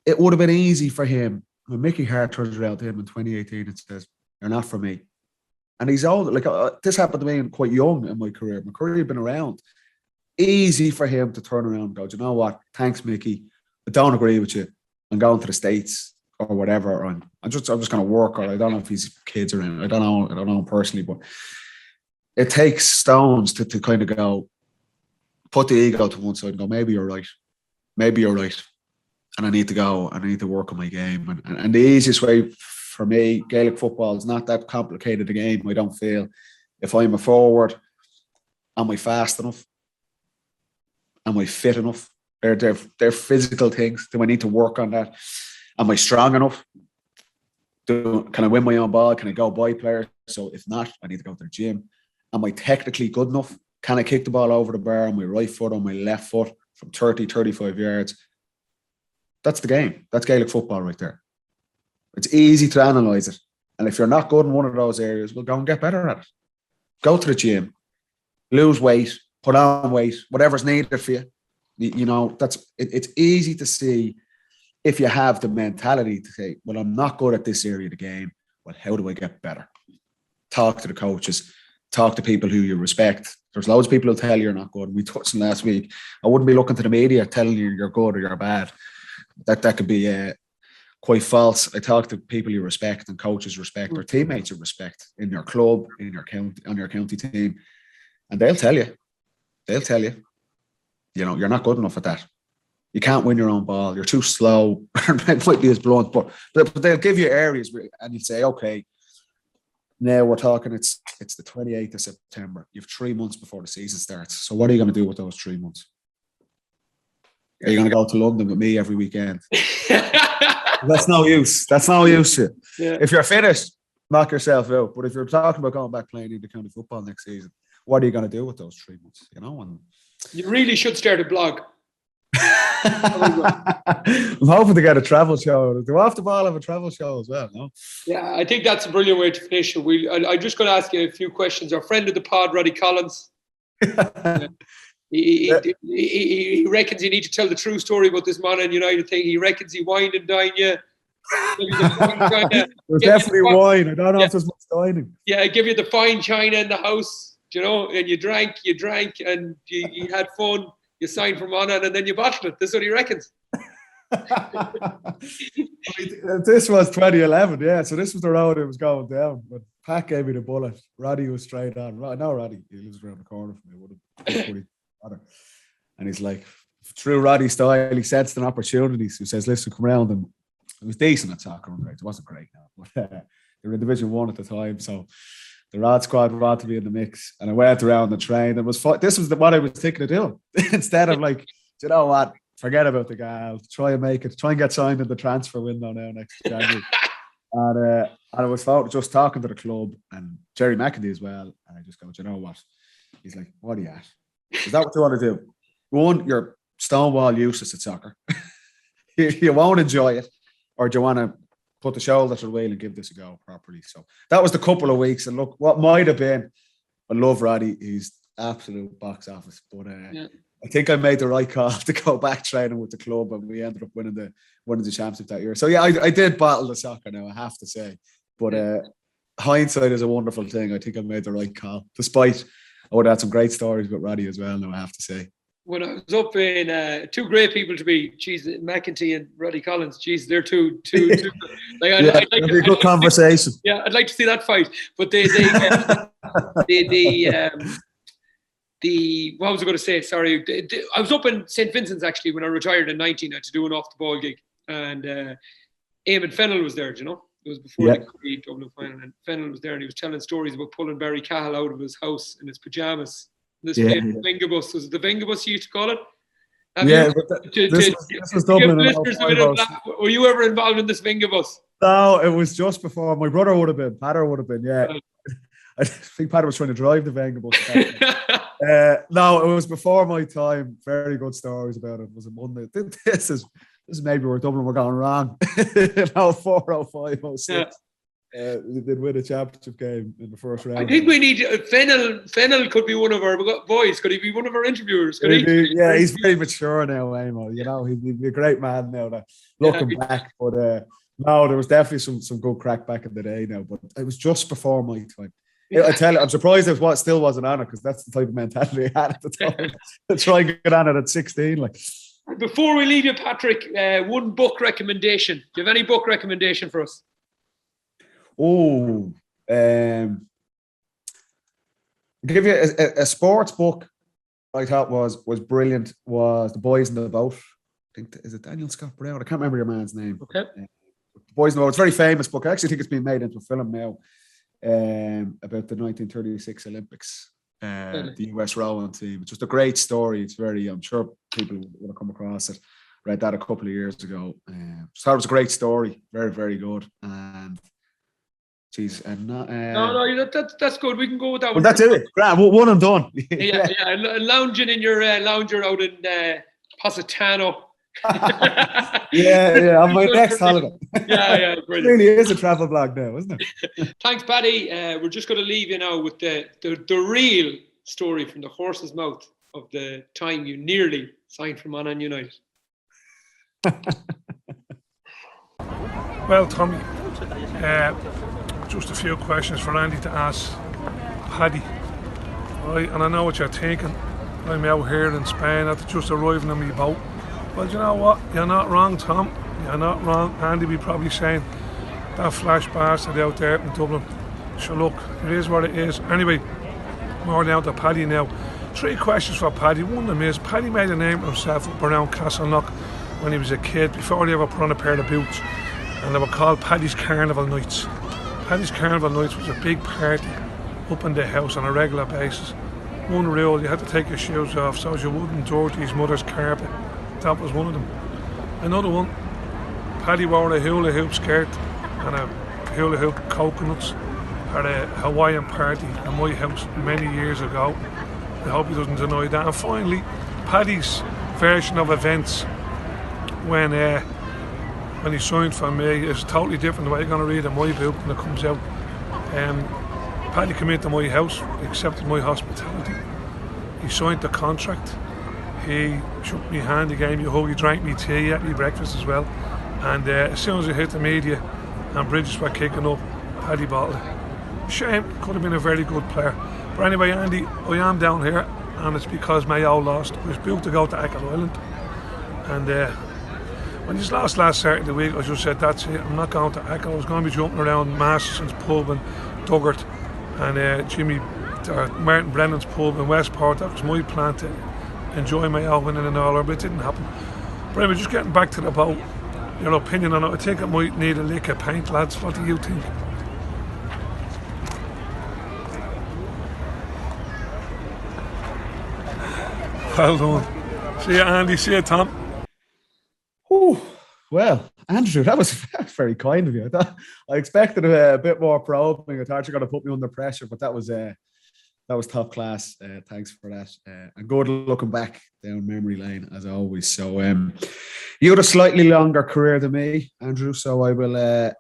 it would have been easy for him when Mickey Hart turns around to him in 2018 and says, "You're not for me." And he's old. Like this happened to me quite young in my career. McCurry had been around. Easy for him to turn around and go, "Do you know what? Thanks, Mickey. I don't agree with you. I'm going to the States. or whatever, or I'm just going to work, or I don't know if he's kids or anything. I don't know him personally, but it takes stones to kind of go, put the ego to one side and go, maybe you're right. And I need to go and I need to work on my game. And the easiest way for me, Gaelic football is not that complicated a game. I don't feel. If I'm a forward, am I fast enough? Am I fit enough? They're physical things. Do I need to work on that? Am I strong enough? Can I win my own ball? Can I go by players? So if not, I need to go to the gym. Am I technically good enough? Can I kick the ball over the bar on my right foot or my left foot from 30, 35 yards? That's the game. That's Gaelic football right there. It's easy to analyse it. And if you're not good in one of those areas, well, go and get better at it. Go to the gym, lose weight, put on weight, whatever's needed for you. You know, it's easy to see if you have the mentality to say, well, I'm not good at this area of the game. Well, how do I get better? Talk to the coaches, talk to people who you respect. There's loads of people who tell you you're not good. We touched on last week. I wouldn't be looking to the media telling you you're good or you're bad. That could be quite false. I talk to people you respect and coaches respect, or teammates you respect in your club, in your county, on your county team, and they'll tell you, you know, you're not good enough at that. You can't win your own ball. You're too slow. It might be as blunt, but they'll give you areas where, and you say, okay, now we're talking. It's the 28th of September. You have 3 months before the season starts. So what are you going to do with those 3 months? Are you going to go to London with me every weekend? That's no use. That's no use. Yeah. If you're finished, knock yourself out. But if you're talking about going back playing into county football next season, what are you going to do with those 3 months? You know, and you really should start a blog. I'm hoping to get a travel show. Do Off the Ball have a travel show as well? No. Yeah, I think that's a brilliant way to finish it. I'm just going to ask you a few questions. Our friend of the pod, Roddy Collins. He reckons you need to tell the true story about this Man United thing. He reckons he wined and dined you. There's definitely wine. I don't know if there's much dining. Yeah, I give you the fine china in the house, you know, and you drank, and you had fun. You signed for Monan, and then you bottled it. This is what he reckons. This was 2011, yeah. So this was the road it was going down. But Pat gave me the bullet. Roddy was straight on. I know Roddy. He lives around the corner from me. And he's like, through Roddy style, he sensed an opportunity. So he says, listen, come around. And it was decent at soccer. Right? It wasn't great now, but they were in Division 1 at the time. So the Rod squad wanted to be in the mix. And I went around the train. And this was what I was thinking of doing. Instead of like, you know what? Forget about the guy. I'll try and make it. Try and get signed in the transfer window now next January. And I was just talking to the club and Jerry McAdee as well. And I just go, you know what? He's like, what are you at? Is that what you want to do? One, you're stonewall useless at soccer. You won't enjoy it. Or do you want to put the shoulder to the wheel and give this a go properly? So that was the couple of weeks. And look, what might have been, I love Roddy. He's absolute box office. But I think I made the right call to go back training with the club, and we ended up winning the championship that year. So yeah, I did battle the soccer now, I have to say. But hindsight is a wonderful thing. I think I made the right call, despite I would have had some great stories about Roddy as well now, I have to say. When I was up in two great people to be, McEntee and Roddy Collins, they're two. Like, I'd like a good conversation. I'd like to see that fight. But what was I going to say? Sorry. I was up in St. Vincent's actually when I retired in 19. I had to do an off-the-ball gig. And Eamon Fennell was there, do you know? It was before the Dublin final. And Fennell was there and he was telling stories about pulling Barry Cahill out of his house in his pyjamas. This Venga bus. Was it the Venga bus you used to call it? This was Dublin. Were you ever involved in this Venga bus? No, it was just before. My brother would have been. Patter would have been, yeah. I think Patter was trying to drive the Venga bus. No, it was before my time. Very good stories about it. It was a Monday. This is maybe where Dublin were going wrong. 4-05, 06. We did win a championship game in the first round. I think we need Fennell could be one of our boys. Could he be one of our interviewers? Yeah, he's very mature now, Amo. You know, he'd be a great man now. Looking back, but no, there was definitely some good crack back in the day now. But it was just before my time. I tell you, I'm surprised if still wasn't on it, because that's the type of mentality I had at the time. To try and get on it at 16, like. Before we leave you, Patrick, one book recommendation. Do you have any book recommendation for us? Oh, I'll give you a sports book I thought was brilliant, was The Boys in the Boat. I think, is it Daniel Scott Brown? I can't remember your man's name. Okay. The Boys in the Boat. It's a very famous book. I actually think it's been made into a film now about the 1936 Olympics. The US rowing team. It's just a great story. It's very, I'm sure people would have come across it. Read that a couple of years ago. Just thought it was a great story. Very, very good. And geez, and not. No, that's good. We can go with that Well, one. that's it. Grand. One and done. Yeah. Lounging in your lounger out in Positano. yeah. On my next holiday. Yeah. It really is a travel blog now, isn't it? Thanks, Paddy. We're just going to leave you now with the real story from the horse's mouth of the time you nearly signed for Man United. Well, Tommy, just a few questions for Andy to ask Paddy. Right, and I know what you're thinking. I'm out here in Spain after just arriving on my boat. Well, you know what? You're not wrong, Tom. You're not wrong. Andy be probably saying that flash bastard out there in Dublin. So look, it is what it is. Anyway, more down to Paddy now. 3 questions for Paddy. One of them is, Paddy made a name for himself up around Castleknock when he was a kid, before he ever put on a pair of boots. And they were called Paddy's Carnival Nights. Paddy's Carnival Nights was a big party up in the house on a regular basis. One rule, you had to take your shoes off so you wouldn't dirty his mother's carpet. That was one of them. Another one, Paddy wore a hula hoop skirt and a hula hoop coconuts at a Hawaiian party at my house many years ago. I hope he doesn't deny that. And finally, Paddy's version of events when he signed for me is totally different the way you're going to read in my book when it comes out. Paddy came into my house, accepted my hospitality. He signed the contract. He shook me hand, he gave me a hug, he drank me tea, he ate me breakfast as well. And as soon as he hit the media and bridges were kicking up, Paddy bottled it. Shame, could have been a very good player. But anyway, Andy, I am down here, and it's because Mayo lost. I was booked to go to Echo Island. And when this last Saturday week, I just said, that's it, I'm not going to Echo. I was going to be jumping around Masterson's pub and Duggart and Martin Brennan's pub in Westport. That was my plan to enjoy Mayo winning an all, but it didn't happen. But anyway, just getting back to the boat, your opinion on it, I think it might need a lick of paint, lads. What do you think? Well done. See you, Andy. See you, Tom. Ooh, well, Andrew, that was very kind of you. I expected a bit more probing. I thought you were going to put me under pressure, but that was top class. Thanks for that. And good looking back down memory lane as always. So you had a slightly longer career than me, Andrew. So I will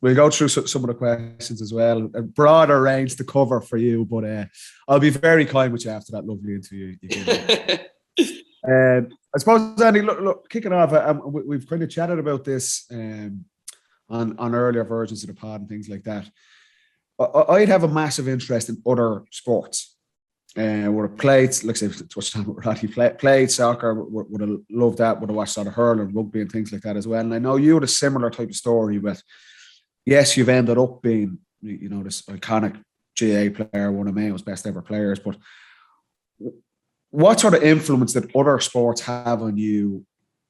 we'll go through some of the questions as well. A broader range to cover for you, but I'll be very kind with you after that lovely interview you gave. I suppose, Andy, look, kicking off, we've kind of chatted about this on earlier versions of the pod and things like that. I'd have a massive interest in other sports. Would have played, like I said, played soccer, would have loved that, would have watched a lot of hurling, rugby and things like that as well. And I know you had a similar type of story, but yes, you've ended up being, this iconic GA player, one of Mayo's best ever players, but what sort of influence did other sports have on you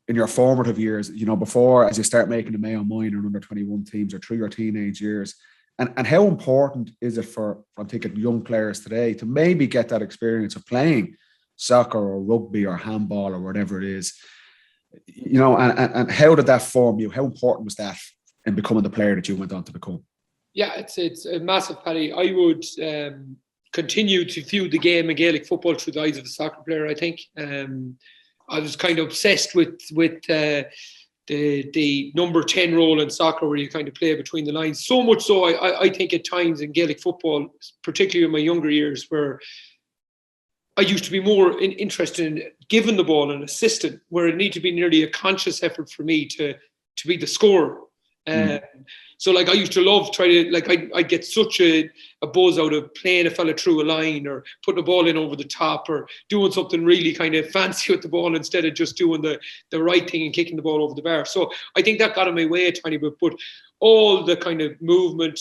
in your formative years, before, as you start making the Mayo minor and under 21 teams or through your teenage years? And how important is it for, I'm thinking, young players today to maybe get that experience of playing soccer or rugby or handball or whatever it is, and how did that form you? How important was that in becoming the player that you went on to become? Yeah, it's a massive, Paddy. I would continue to view the game of Gaelic football through the eyes of a soccer player, I think. I was kind of obsessed with the number 10 role in soccer, where you kind of play between the lines. So much so, I think at times in Gaelic football, particularly in my younger years, where I used to be more interested in giving the ball and assisting, where it needed to be nearly a conscious effort for me to be the scorer. So like I used to love I get such a buzz out of playing a fella through a line or putting a ball in over the top or doing something really kind of fancy with the ball instead of just doing the right thing and kicking the ball over the bar. So I think that got in my way a tiny bit, but all the kind of movement,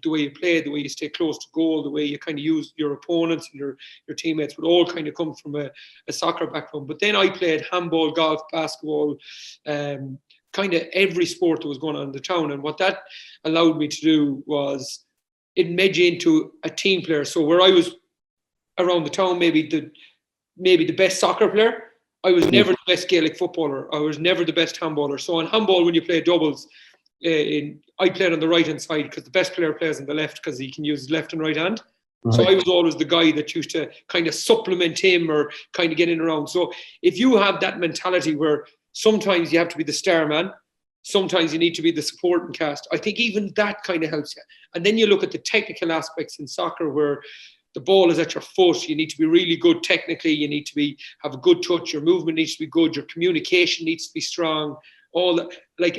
the way you play, the way you stay close to goal, the way you kind of use your opponents and your teammates would all kind of come from a soccer background. But then I played handball, golf, basketball, kind of every sport that was going on in the town. And what that allowed me to do was it made you into a team player. So where I was around the town, maybe the best soccer player, I was never the best Gaelic footballer. I was never the best handballer. So in handball, when you play doubles, I played on the right hand side because the best player plays on the left because he can use his left and right hand. Right. So I was always the guy that used to kind of supplement him or kind of get in around. So if you have that mentality where sometimes you have to be the star man, sometimes you need to be the supporting cast, I think even that kind of helps you. And then you look at the technical aspects in soccer where the ball is at your foot. You need to be really good technically. You need to have a good touch. Your movement needs to be good. Your communication needs to be strong. All that,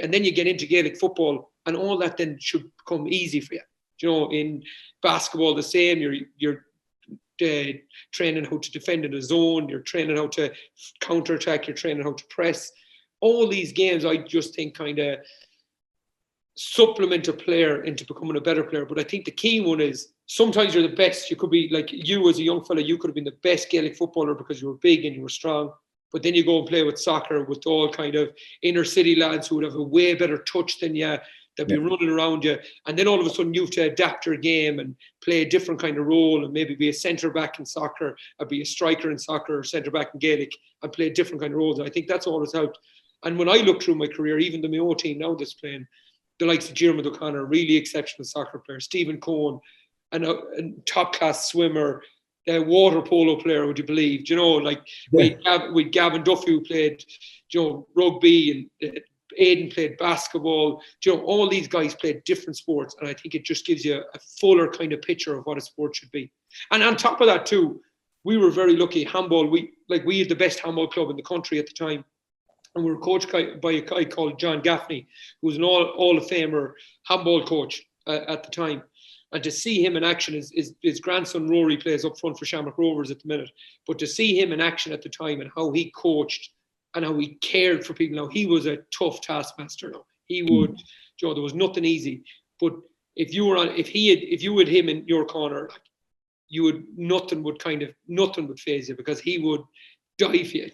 and then you get into Gaelic football, and all that then should become easy for you. You know, in basketball, the same. You're training how to defend in a zone. You're training how to counterattack. You're training how to press. All these games, I just think, kind of supplement a player into becoming a better player. But I think the key one is sometimes you're the best. You could be like you as a young fella. You could have been the best Gaelic footballer because you were big and you were strong. But then you go and play with soccer with all kind of inner city lads who would have a way better touch than you. They'll be running around you. And then all of a sudden you have to adapt your game and play a different kind of role and maybe be a centre-back in soccer or be a striker in soccer or centre-back in Gaelic and play different kind of roles. And I think that's always helped. And when I look through my career, even the Mayo team now that's playing, the likes of Diarmuid O'Connor, really exceptional soccer player, Stephen Cohen, and a top-class swimmer, a water polo player, would you believe? You know, like we'd Gavin Duffy who played, rugby, and Aidan played basketball. You know, all these guys played different sports, and I think it just gives you a fuller kind of picture of what a sport should be. And on top of that too, we were very lucky. Handball, we had the best handball club in the country at the time, and we were coached by a guy called John Gaffney, who was an All of Famer handball coach at the time. And to see him in action, his grandson Rory plays up front for Shamrock Rovers at the minute. But to see him in action at the time and how he coached and how he cared for people. Now, he was a tough taskmaster. Now, he would, there was nothing easy. But if you had him in your corner, nothing would faze you because he would die for you.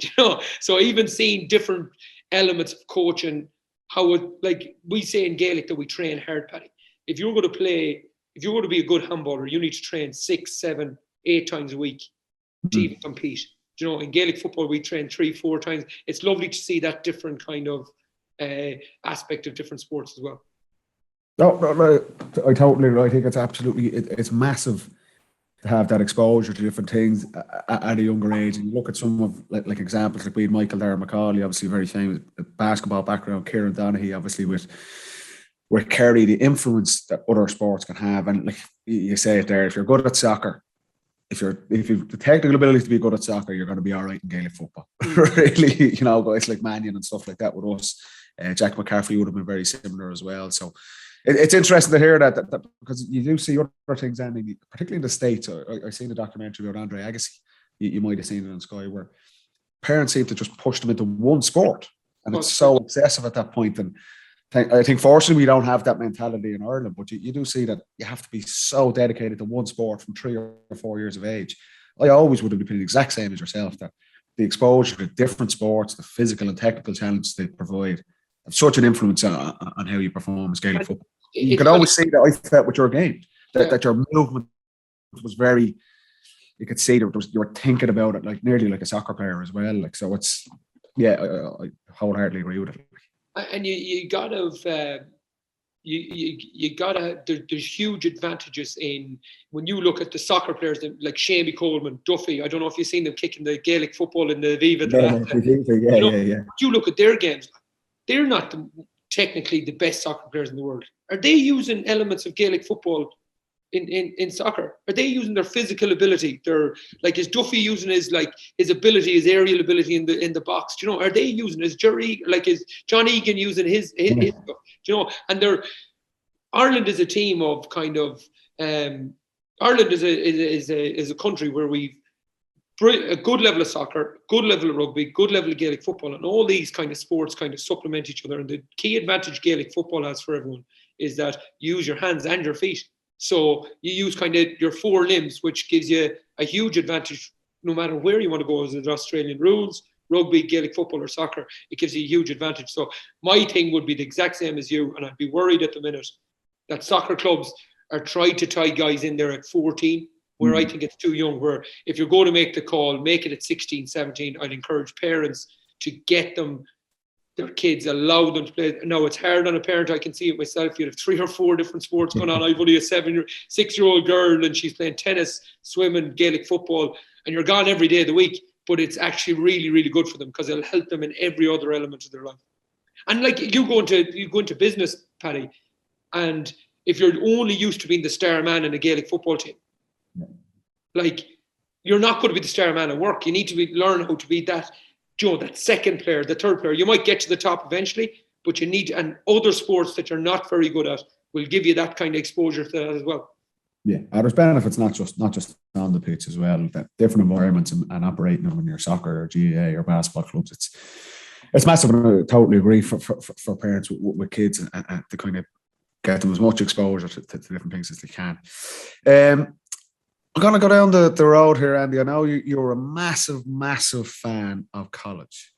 So even seeing different elements of coaching, we say in Gaelic that we train hard, Paddy. If you're going to be a good handballer, you need to train 6, 7, 8 times a week to even compete. In Gaelic football, we train 3, 4 times. It's lovely to see that different kind of aspect of different sports as well. No, I totally agree. I think it's massive to have that exposure to different things at a younger age. And you look at some of like examples like we had Michael Dara McCauley, obviously very famous basketball background, Kieran Donaghy, obviously with Kerry, the influence that other sports can have. And like you say it there, if you're good at soccer, if you've the technical ability to be good at soccer, you're going to be all right in Gaelic football. Really, guys like Mannion and stuff like that with us. Jack McCarthy would have been very similar as well. So it's interesting to hear that because you do see other things, Andy, particularly in the States. I've seen a documentary about Andre Agassi. You might have seen it on Sky, where parents seem to just push them into one sport, and it's so excessive at that point. And I think fortunately we don't have that mentality in Ireland, but you do see that you have to be so dedicated to one sport from 3 or 4 years of age. I always would have been the exact same as yourself, that the exposure to different sports, the physical and technical challenges they provide, have such an influence on how you perform as Gaelic football. You could always see that I felt with your game, that your movement was very, you could see that you were thinking about it like nearly like a soccer player as well. Like, so it's, I wholeheartedly agree with it. And you gotta there's huge advantages in when you look at the soccer players like Shamey Coleman, Duffy. I don't know if you've seen them kicking the Gaelic football in the Viva. You look at their games, they're not technically the best soccer players in the world. Are they using elements of Gaelic football in soccer? Are they using their physical ability? Their, like, is Duffy using his ability, his aerial ability in the box? Do you know, are they using, is John Egan using his stuff? Do you know, and Ireland is a team of kind of Ireland is a country where we've a good level of soccer, good level of rugby, good level of Gaelic football, and all these kind of sports kind of supplement each other. And the key advantage Gaelic football has for everyone is that you use your hands and your feet. So you use kind of your four limbs, which gives you a huge advantage no matter where you want to go. As the Australian rules, rugby, Gaelic football, or soccer, it gives you a huge advantage. So my thing would be the exact same as you, and I'd be worried at the minute that soccer clubs are trying to tie guys in there at 14, where I think it's too young, where if you're going to make the call, make it at 16, 17. I'd encourage parents to get their kids, allow them to play. No, it's hard on a parent. I can see it myself. You have 3 or 4 different sports going on. I've only a 6-year-old girl, and she's playing tennis, swimming, Gaelic football, and you're gone every day of the week. But it's actually really, really good for them because it'll help them in every other element of their life. And like you go into business, Paddy, and if you're only used to being the star man in a Gaelic football team, like, you're not going to be the star man at work. You need to learn how to be that, that second player, the third player. You might get to the top eventually, but you need, and other sports that you're not very good at will give you that kind of exposure to that as well. Yeah, there's benefits not just on the pitch as well. That different environments and operating them in your soccer or GAA or basketball clubs. It's massive. And I totally agree for parents with kids and to kind of get them as much exposure to different things as they can. I'm going to go down the road here, Andy. I know you're a massive, massive fan of college.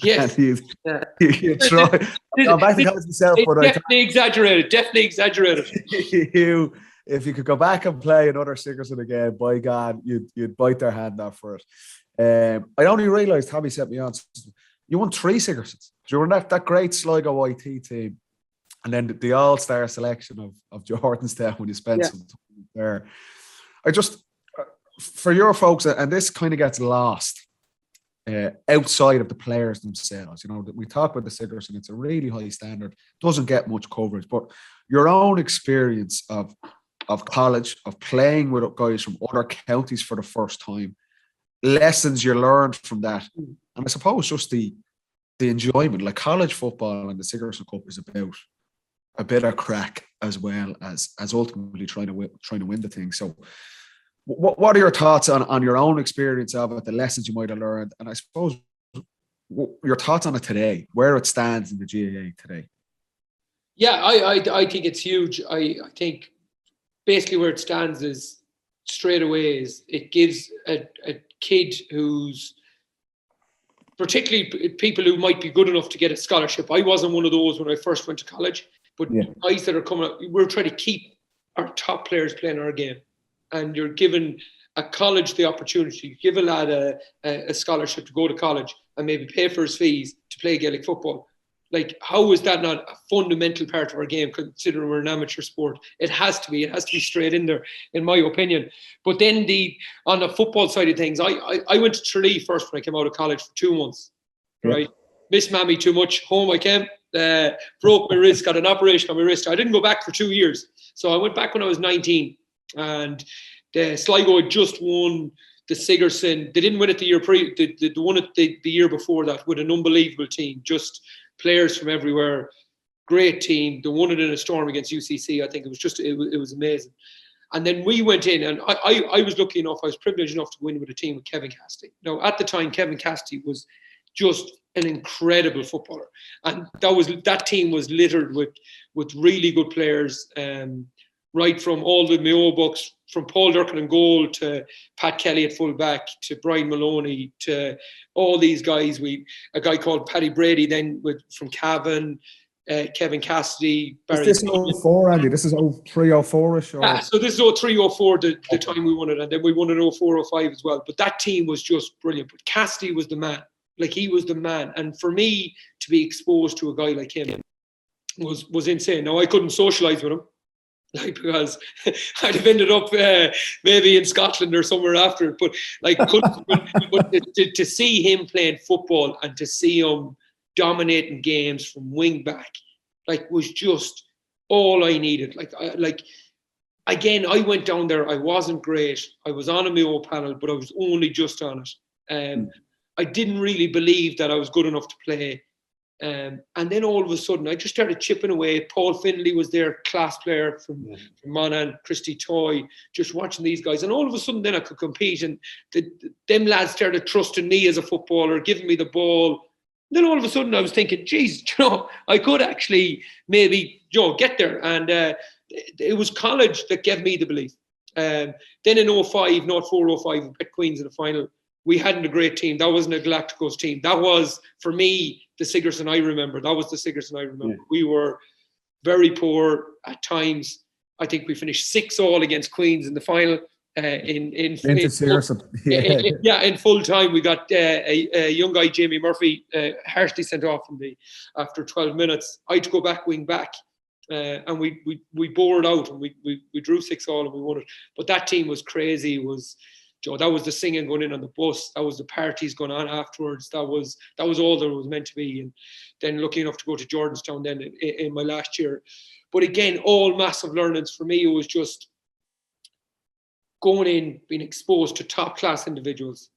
Yes. You try. I'm back to college myself, but definitely exaggerated. If you could go back and play another Sigerson again, by God, you'd bite their hand off for it. I only realised, Tommy sent me on, you won 3 Sigersons. You were in that great Sligo YT team, and then the all-star selection of Jordanstown when you spent some time there. I just, for your folks, and this kind of gets lost outside of the players themselves. You know, we talk about the Sigerson, it's a really high standard, doesn't get much coverage, but your own experience of college, of playing with guys from other counties for the first time, lessons you learned from that, and I suppose just the enjoyment. Like, college football and the Sigerson Cup is about a bit of crack as well as ultimately trying to win the thing. So what are your thoughts on your own experience of it, the lessons you might have learned, and I suppose your thoughts on it today, where it stands in the GAA today? Yeah, I think it's huge. I think basically where it stands is straight away is it gives a kid who's, particularly people who might be good enough to get a scholarship. I wasn't one of those when I first went to college, but guys that are coming up, we're trying to keep our top players playing our game. And you're giving a college the opportunity, give a lad a scholarship to go to college and maybe pay for his fees to play Gaelic football. Like, how is that not a fundamental part of our game, considering we're an amateur sport? It has to be straight in there, in my opinion. But then on the football side of things, I went to Tralee first when I came out of college for 2 months, right? Missed Mammy too much. Home I came, broke my wrist, got an operation on my wrist. I didn't go back for 2 years. So I went back when I was 19, and Sligo had just won the Sigerson. They didn't win it the year they won it the year before that with an unbelievable team, just players from everywhere. Great team. They won it in a storm against UCC. I think it was amazing. And then we went in, and I was lucky enough, I was privileged enough to win with a team with Kevin Cassidy. Now, at the time, Kevin Cassidy was just an incredible footballer, and that team was littered with really good players, right from all the Mayo Bucks, from Paul Durkin in goal to Pat Kelly at full back to Brian Maloney to all these guys. A guy called Paddy Brady then from Cavan, Kevin Cassidy, Barry. Is this 04, Andy? This is 03, 04-ish? Yeah, so this is 03, 04, the time we won it, and then we won it 04, 05 as well. But that team was just brilliant. But Cassidy was the man. Like, he was the man. And for me to be exposed to a guy like him was insane. Now, I couldn't socialise with him, like, because I'd have ended up maybe in Scotland or somewhere after it. But like, to see him playing football and to see him dominating games from wing back, like, was just all I needed. Like again, I went down there. I wasn't great. I was on a Mayo panel, but I was only just on it. I didn't really believe that I was good enough to play. And then all of a sudden, I just started chipping away. Paul Finlay was there, class player from Monaghan, Christy Toy, just watching these guys. And all of a sudden, then I could compete. And them lads started trusting me as a footballer, giving me the ball. Then all of a sudden, I was thinking, geez, I could actually maybe, get there. And it was college that gave me the belief. Then in 04, 05, we beat Queens in the final. We hadn't a great team. That wasn't a Galacticos team. That was, for me, the Sigerson I remember. That was the Sigerson I remember. Yeah. We were very poor at times. I think we finished 6-6 against Queens in the final. In full time. We got a young guy, Jamie Murphy, harshly sent off after 12 minutes. I had to go back, wing back. And we bore it out, and we drew 6-6 and we won it. But that team was crazy. That was the singing going in on the bus. That was the parties going on afterwards. That was all there was meant to be. And then lucky enough to go to Jordanstown then in my last year. But again, all massive learnings for me. It was just going in, being exposed to top class individuals,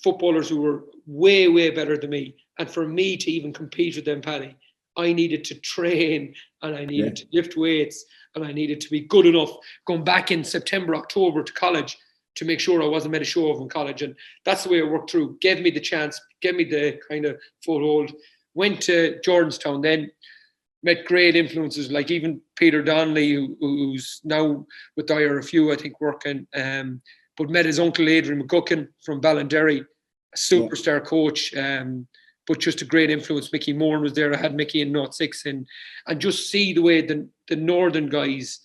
footballers who were way, way better than me. And for me to even compete with them, Paddy, I needed to train, and I needed to lift weights, and I needed to be good enough going back in September, October to college to make sure I wasn't made a show of in college. And that's the way I worked through. Gave me the chance, gave me the kind of foothold. Went to Jordanstown then, met great influences like even Peter Donnelly, who's now with Dyer a few, I think, working. But met his uncle Adrian McGuckin from Ballinderry, a superstar coach, but just a great influence. Mickey Moran was there. I had Mickey in 06, and just see the way the northern guys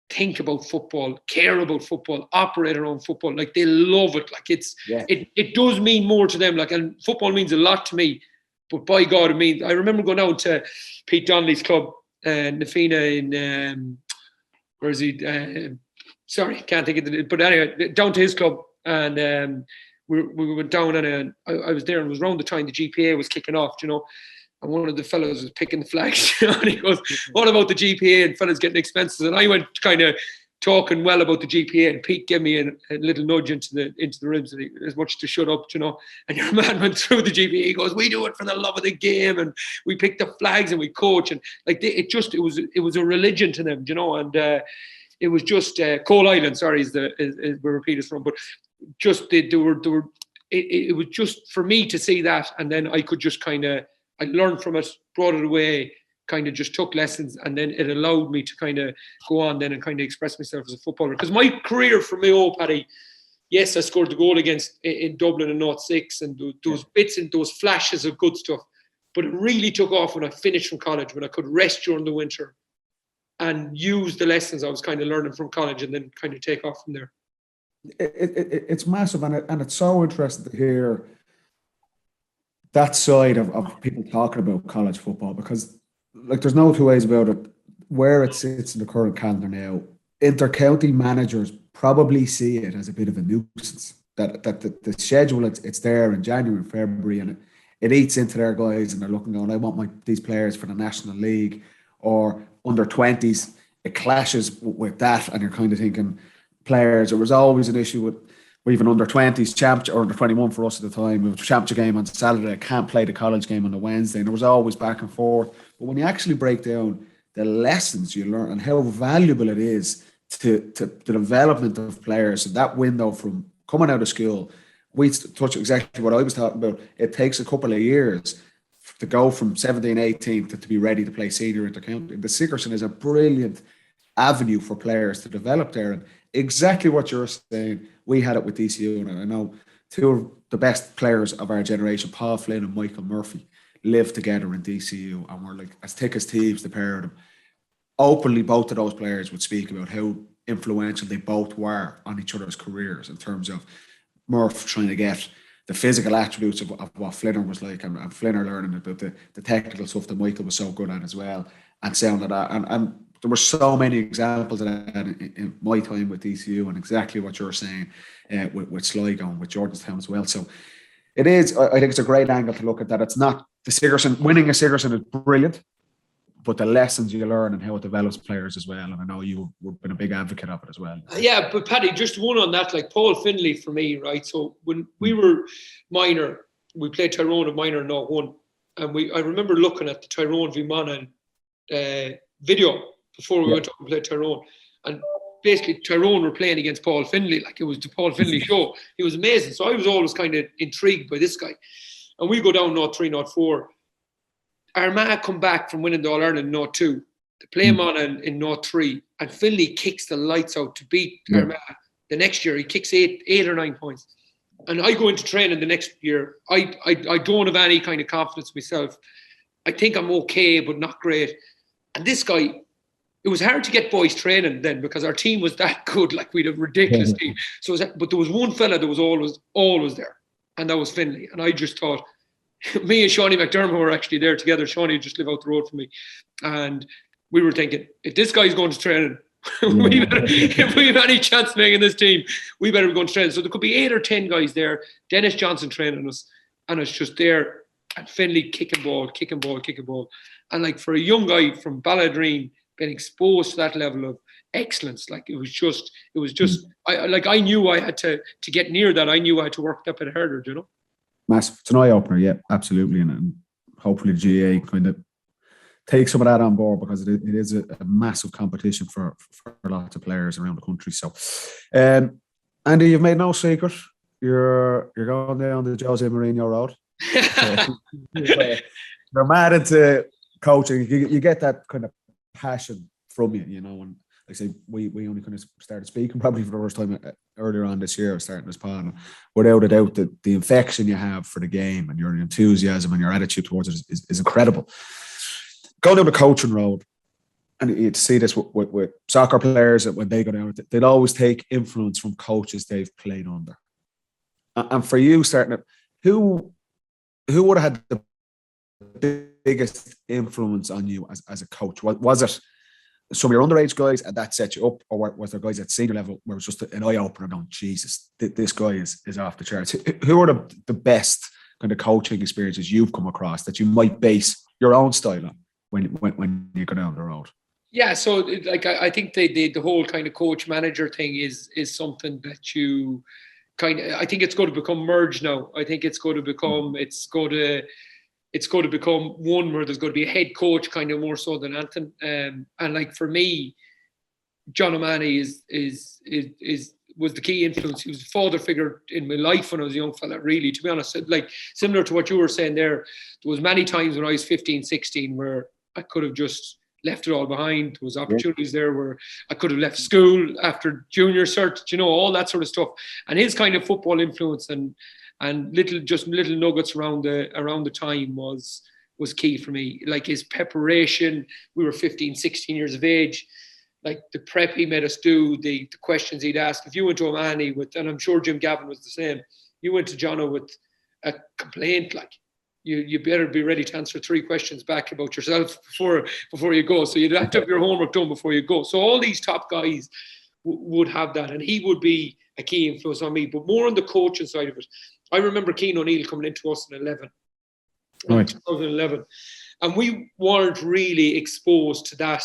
think about football, care about football, operate around football. Like, they love it. Like, it does mean more to them. Like, and football means a lot to me. But by God, it means, I remember going down to Pete Donnelly's club, Nafina in, where is he? Sorry, can't think of it. But anyway, down to his club. And we went down, and I was there, and it was around the time the GPA was kicking off, and one of the fellows was picking the flags, and he goes, what about the GPA and fellas getting expenses? And I went kind of talking well about the GPA, and Pete gave me a little nudge into the ribs, and as much to shut up, and your man went through the GPA. He goes, we do it for the love of the game, and we pick the flags and we coach, and like it was a religion to them, and it was just Coal Island, sorry, is where Pete is from, but just it was just for me to see that, and then I could just I learned from it, brought it away, kind of just took lessons, and then it allowed me to kind of go on then and kind of express myself as a footballer. Because my career for Mayo, Paddy, yes, I scored the goal in Dublin in 06, and those bits and those flashes of good stuff, but it really took off when I finished from college, when I could rest during the winter and use the lessons I was kind of learning from college, and then kind of take off from there. It's massive, and it's so interesting to hear that side of people talking about college football, because like there's no two ways about it. Where it sits in the current calendar now, inter-county managers probably see it as a bit of a nuisance. That the schedule, it's there in January and February, and it eats into their guys, and they're looking going, I want these players for the National League or under 20s. It clashes with that, and you're kind of thinking players. There was always an issue with even under 20s championship, or under 21 for us at the time. It was a championship game on Saturday. I can't play the college game on the Wednesday. And there was always back and forth. But when you actually break down the lessons you learn and how valuable it is to the development of players, and that window from coming out of school, we touch exactly what I was talking about. It takes a couple of years to go from 17, 18 to be ready to play senior inter-county. The Sigerson is a brilliant avenue for players to develop there. And exactly what you're saying, we had it with DCU, and I know two of the best players of our generation, Paul Flynn and Michael Murphy, lived together in DCU, and were like as thick as thieves, the pair of them. Openly, both of those players would speak about how influential they both were on each other's careers, in terms of Murph trying to get the physical attributes of what Flinner was like, and Flinner learning about the technical stuff that Michael was so good at as well, and sound like that. And there were so many examples of that in my time with DCU, and exactly what you're saying with Sligo and with Jordanstown as well. So it is, I think it's a great angle to look at that. It's not the Sigerson, winning a Sigerson is brilliant, but the lessons you learn and how it develops players as well. And I know you've been a big advocate of it as well. Yeah, but Paddy, just one on that, like Paul Finlay for me, right? So when we were minor, we played Tyrone at minor 0-1. And I remember looking at the Tyrone v Monaghan video before we went up and played Tyrone. And basically Tyrone were playing against Paul Finlay, like it was the Paul Finlay show. He was amazing. So I was always kind of intrigued by this guy. And we go down 0-3, 0-4. Armagh come back from winning the All-Ireland in 0-2 to play Monaghan in 0-3, and Finlay kicks the lights out to beat Armagh. The next year he kicks eight or 9 points. And I go into training the next year. I don't have any kind of confidence myself. I think I'm okay, but not great. And this guy, it was hard to get boys training then because our team was that good. Like we had a ridiculous team. So, but there was one fella that was always there, and that was Finlay. And I just thought, me and Shawnee McDermott were actually there together. Shawnee just lived out the road from me, and we were thinking, if this guy's going to training, if we have any chance of making this team, we better be going to training. So there could be 8 or 10 guys there. Dennis Johnson training us, and it's just there. And Finlay kicking ball. And like for a young guy from Balladreen being exposed to that level of excellence, like it was just. I knew I had to get near that. I knew I had to work that bit harder, you know. Massive. It's an eye-opener, yeah, absolutely. And hopefully the GA kind of takes some of that on board because it is a massive competition for lots of players around the country. So, Andy, you've made no secret. You're going down the Jose Mourinho road. You're mad into coaching. You get that kind of passion from you, you know, and like I say, we only kind of started speaking probably for the first time earlier on this year, starting this pod. And without a doubt, the infection you have for the game and your enthusiasm and your attitude towards it is incredible. Going down the coaching road, and you'd see this with soccer players that when they go down, they'd always take influence from coaches they've played under. And for you, starting it, who would have had the biggest influence on you as a coach? Was it some of your underage guys and that set you up, or was there guys at senior level where it was just an eye-opener going, Jesus, this guy is off the charts? Who are the best kind of coaching experiences you've come across that you might base your own style on when you go down the road? Yeah, so I think the whole kind of coach manager thing is something that you I think it's going to become merged now. I think it's going to become one where there's going to be a head coach kind of more so than anything. And like for me, John O'Mahony was the key influence. He was a father figure in my life when I was a young fella, really, to be honest. Like similar to what you were saying there was many times when I was 15, 16 where I could have just left it all behind. There was opportunities there where I could have left school after junior cert, you know, all that sort of stuff. And his kind of football influence and little nuggets around the time was key for me. Like his preparation, we were 15, 16 years of age. Like the prep he made us do, the questions he'd ask. If you went to O'Mahony and I'm sure Jim Gavin was the same, you went to Jono with a complaint, like you better be ready to answer 3 questions back about yourself before you go. So you'd have to have your homework done before you go. So all these top guys would have that, and he would be a key influence on me. But more on the coaching side of it, I remember Keane O'Neill coming into us in 2011, and we weren't really exposed to that.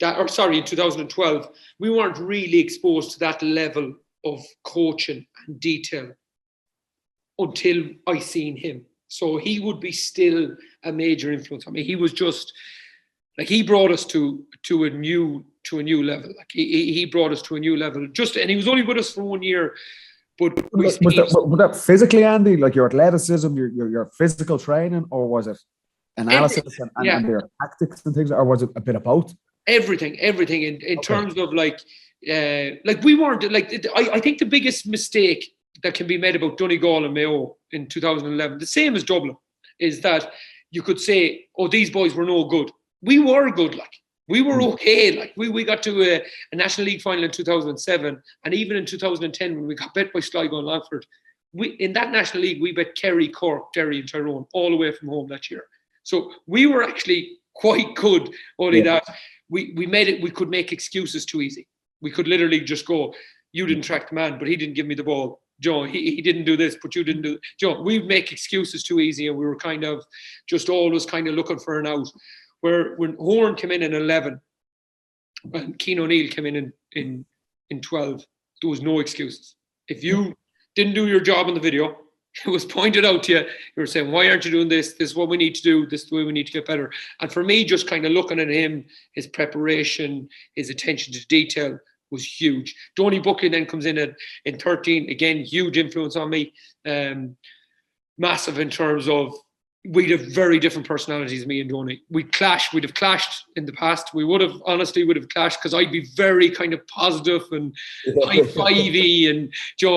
In 2012, we weren't really exposed to that level of coaching and detail until I seen him. So he would be still a major influence on me. He was just like, he brought us to a new level. Like he brought us to a new level. And he was only with us for 1 year. But was that physically, Andy, like your athleticism, your physical training, or was it analysis and your tactics and things, or was it a bit of both? Everything in terms of like we weren't like, I think the biggest mistake that can be made about Donegal and Mayo in 2011, the same as Dublin, is that you could say, oh, these boys were no good. We were good, like we were okay. Like we got to a National League final in 2007, and even in 2010 when we got bet by Sligo and Longford, in that National League we bet Kerry, Cork, Derry and Tyrone all away from home that year. So we were actually quite good, only that we made it, we could make excuses too easy. We could literally just go, you didn't track the man, but he didn't give me the ball. Joe, he didn't do this, but you didn't do it. Joe, we'd make excuses too easy, and we were kind of just always kind of looking for an out. where when Horn came in 11 and Keane O'Neill came in 12, there was no excuses. If you didn't do your job in the video, it was pointed out to you. You were saying, why aren't you doing this? This is what we need to do. This is the way we need to get better. And for me, just kind of looking at him, his preparation, his attention to detail was huge. Donny Buckley then comes in 13. Again, huge influence on me. Massive in terms of we'd have very different personalities, me and Donny. We'd have clashed in the past. We would have clashed because I'd be very kind of positive and high-fivey and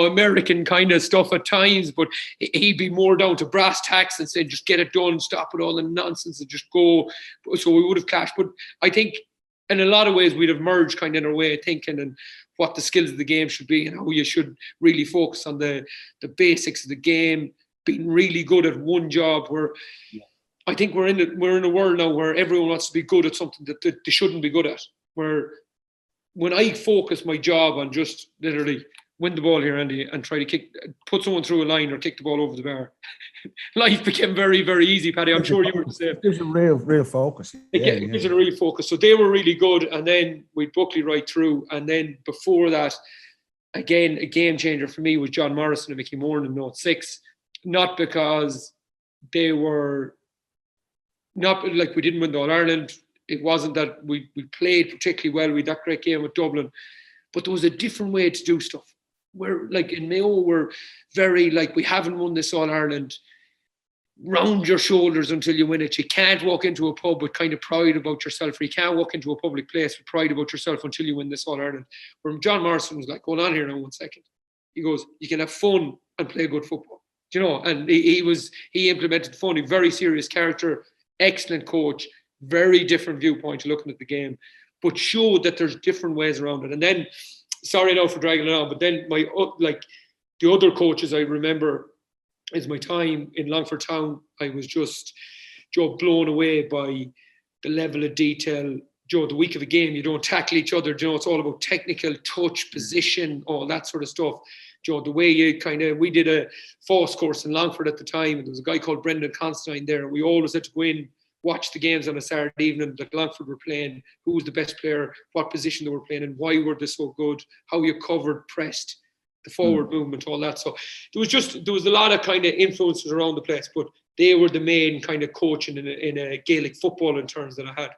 American kind of stuff at times, but he'd be more down to brass tacks and say, just get it done, stop it all the nonsense and just go. So we would have clashed. But I think in a lot of ways we'd have merged kind of in our way of thinking and what the skills of the game should be and how you should really focus on the basics of the game, being really good at one job. Where I think we're in a world now where everyone wants to be good at something that they shouldn't be good at. Where when I focus my job on just literally win the ball here, Andy, and try to put someone through a line or kick the ball over the bar, life became very, very easy, Paddy. I'm sure you were the same. It gives a real focus. It gives it a real focus. So they were really good, and then we'd Buckley right through, and then before that, again, a game changer for me was John Morrison and Mickey Moran in 06. Not because they were not like we didn't win the All-Ireland. It wasn't that we played particularly well. We had that great game with Dublin. But there was a different way to do stuff. We're like in Mayo, we're very like, we haven't won this All-Ireland. Round your shoulders until you win it. You can't walk into a pub with kind of pride about yourself, or you can't walk into a public place with pride about yourself until you win this All-Ireland. Where John Morrison was like, hold on here now 1 second. He goes, you can have fun and play good football. And he implemented fun, a very serious character, excellent coach, very different viewpoint to looking at the game, but showed that there's different ways around it. And then, sorry now for dragging it on, but then the other coaches I remember is my time in Longford Town. I was just blown away by the level of detail. The week of a game, you don't tackle each other. It's all about technical touch, position, all that sort of stuff. The way we did a force course in Longford at the time, and there was a guy called Brendan Constantine there, and we always had to go in, watch the games on a Saturday evening that Longford were playing, who was the best player, what position they were playing, and why were they so good, how you covered, pressed, the forward movement, all that. So there was a lot of kind of influences around the place, but they were the main kind of coaching in a Gaelic football in terms that I had.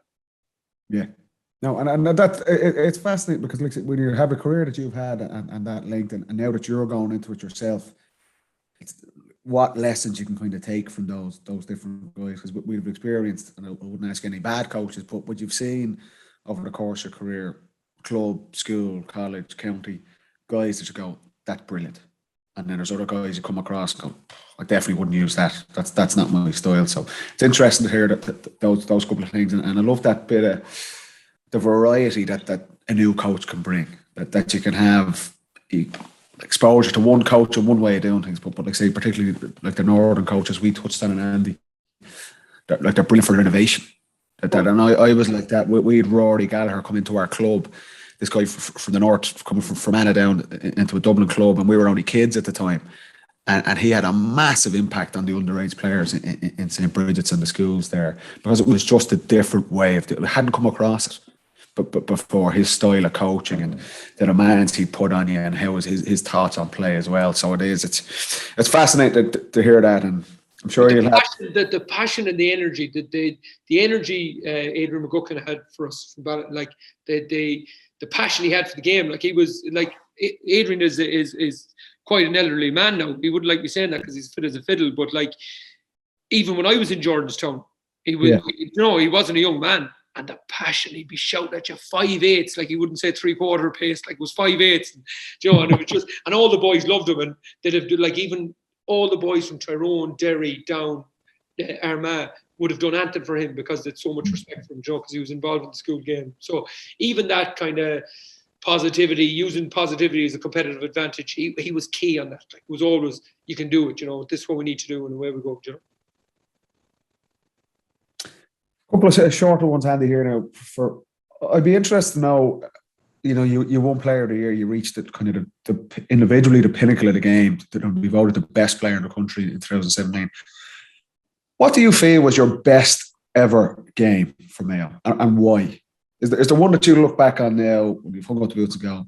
Yeah. No, and that it's fascinating because like, when you have a career that you've had and that length, and now that you're going into it yourself, it's what lessons you can kind of take from those different guys, because we've experienced, and I wouldn't ask any bad coaches, but what you've seen over the course of your career, club, school, college, county, guys that you go, that's brilliant. And then there's other guys you come across and go, I definitely wouldn't use that. That's not my style. So it's interesting to hear that those couple of things, and I love that bit of the variety that a new coach can bring, that you can have exposure to one coach and one way of doing things, but like I say, particularly like the Northern coaches we touched on in Andy, they're brilliant for innovation. And I was like that. We had Rory Gallagher come into our club, this guy from the north, coming from Fermanagh down into a Dublin club, and we were only kids at the time, and he had a massive impact on the underage players in St. Bridget's and the schools there, because it was just a different way of it. I hadn't come across it. But before, his style of coaching and the demands he put on you, and how was his thoughts on play as well. So it's fascinating to hear that, and I'm sure you'll have the passion and the energy, the energy Adrian McGuckin had for us, like the passion he had for the game. Like he was like, Adrian is quite an elderly man now. He wouldn't like me saying that because he's fit as a fiddle, but like even when I was in Jordanstown, he was he wasn't a young man. And the passion, he'd be shouting at you 5/8, like he wouldn't say 3/4 pace, like it was 5/8. And it was just, and all the boys loved him, and they'd have like even all the boys from Tyrone, Derry, down Armagh would have done anything for him because they had so much respect for him, because he was involved in the school game. So even that kind of positivity, using positivity as a competitive advantage, he was key on that. Like it was always, you can do it, this is what we need to do, and away we go, Couple of shorter ones, Andy, here now. I'd be interested to know, you won Player of the Year, you reached the individually the pinnacle of the game, to be voted the best player in the country in 2017. What do you feel was your best ever game for Mayo, and why? Is there one that you look back on now when you've hung out the boots ago?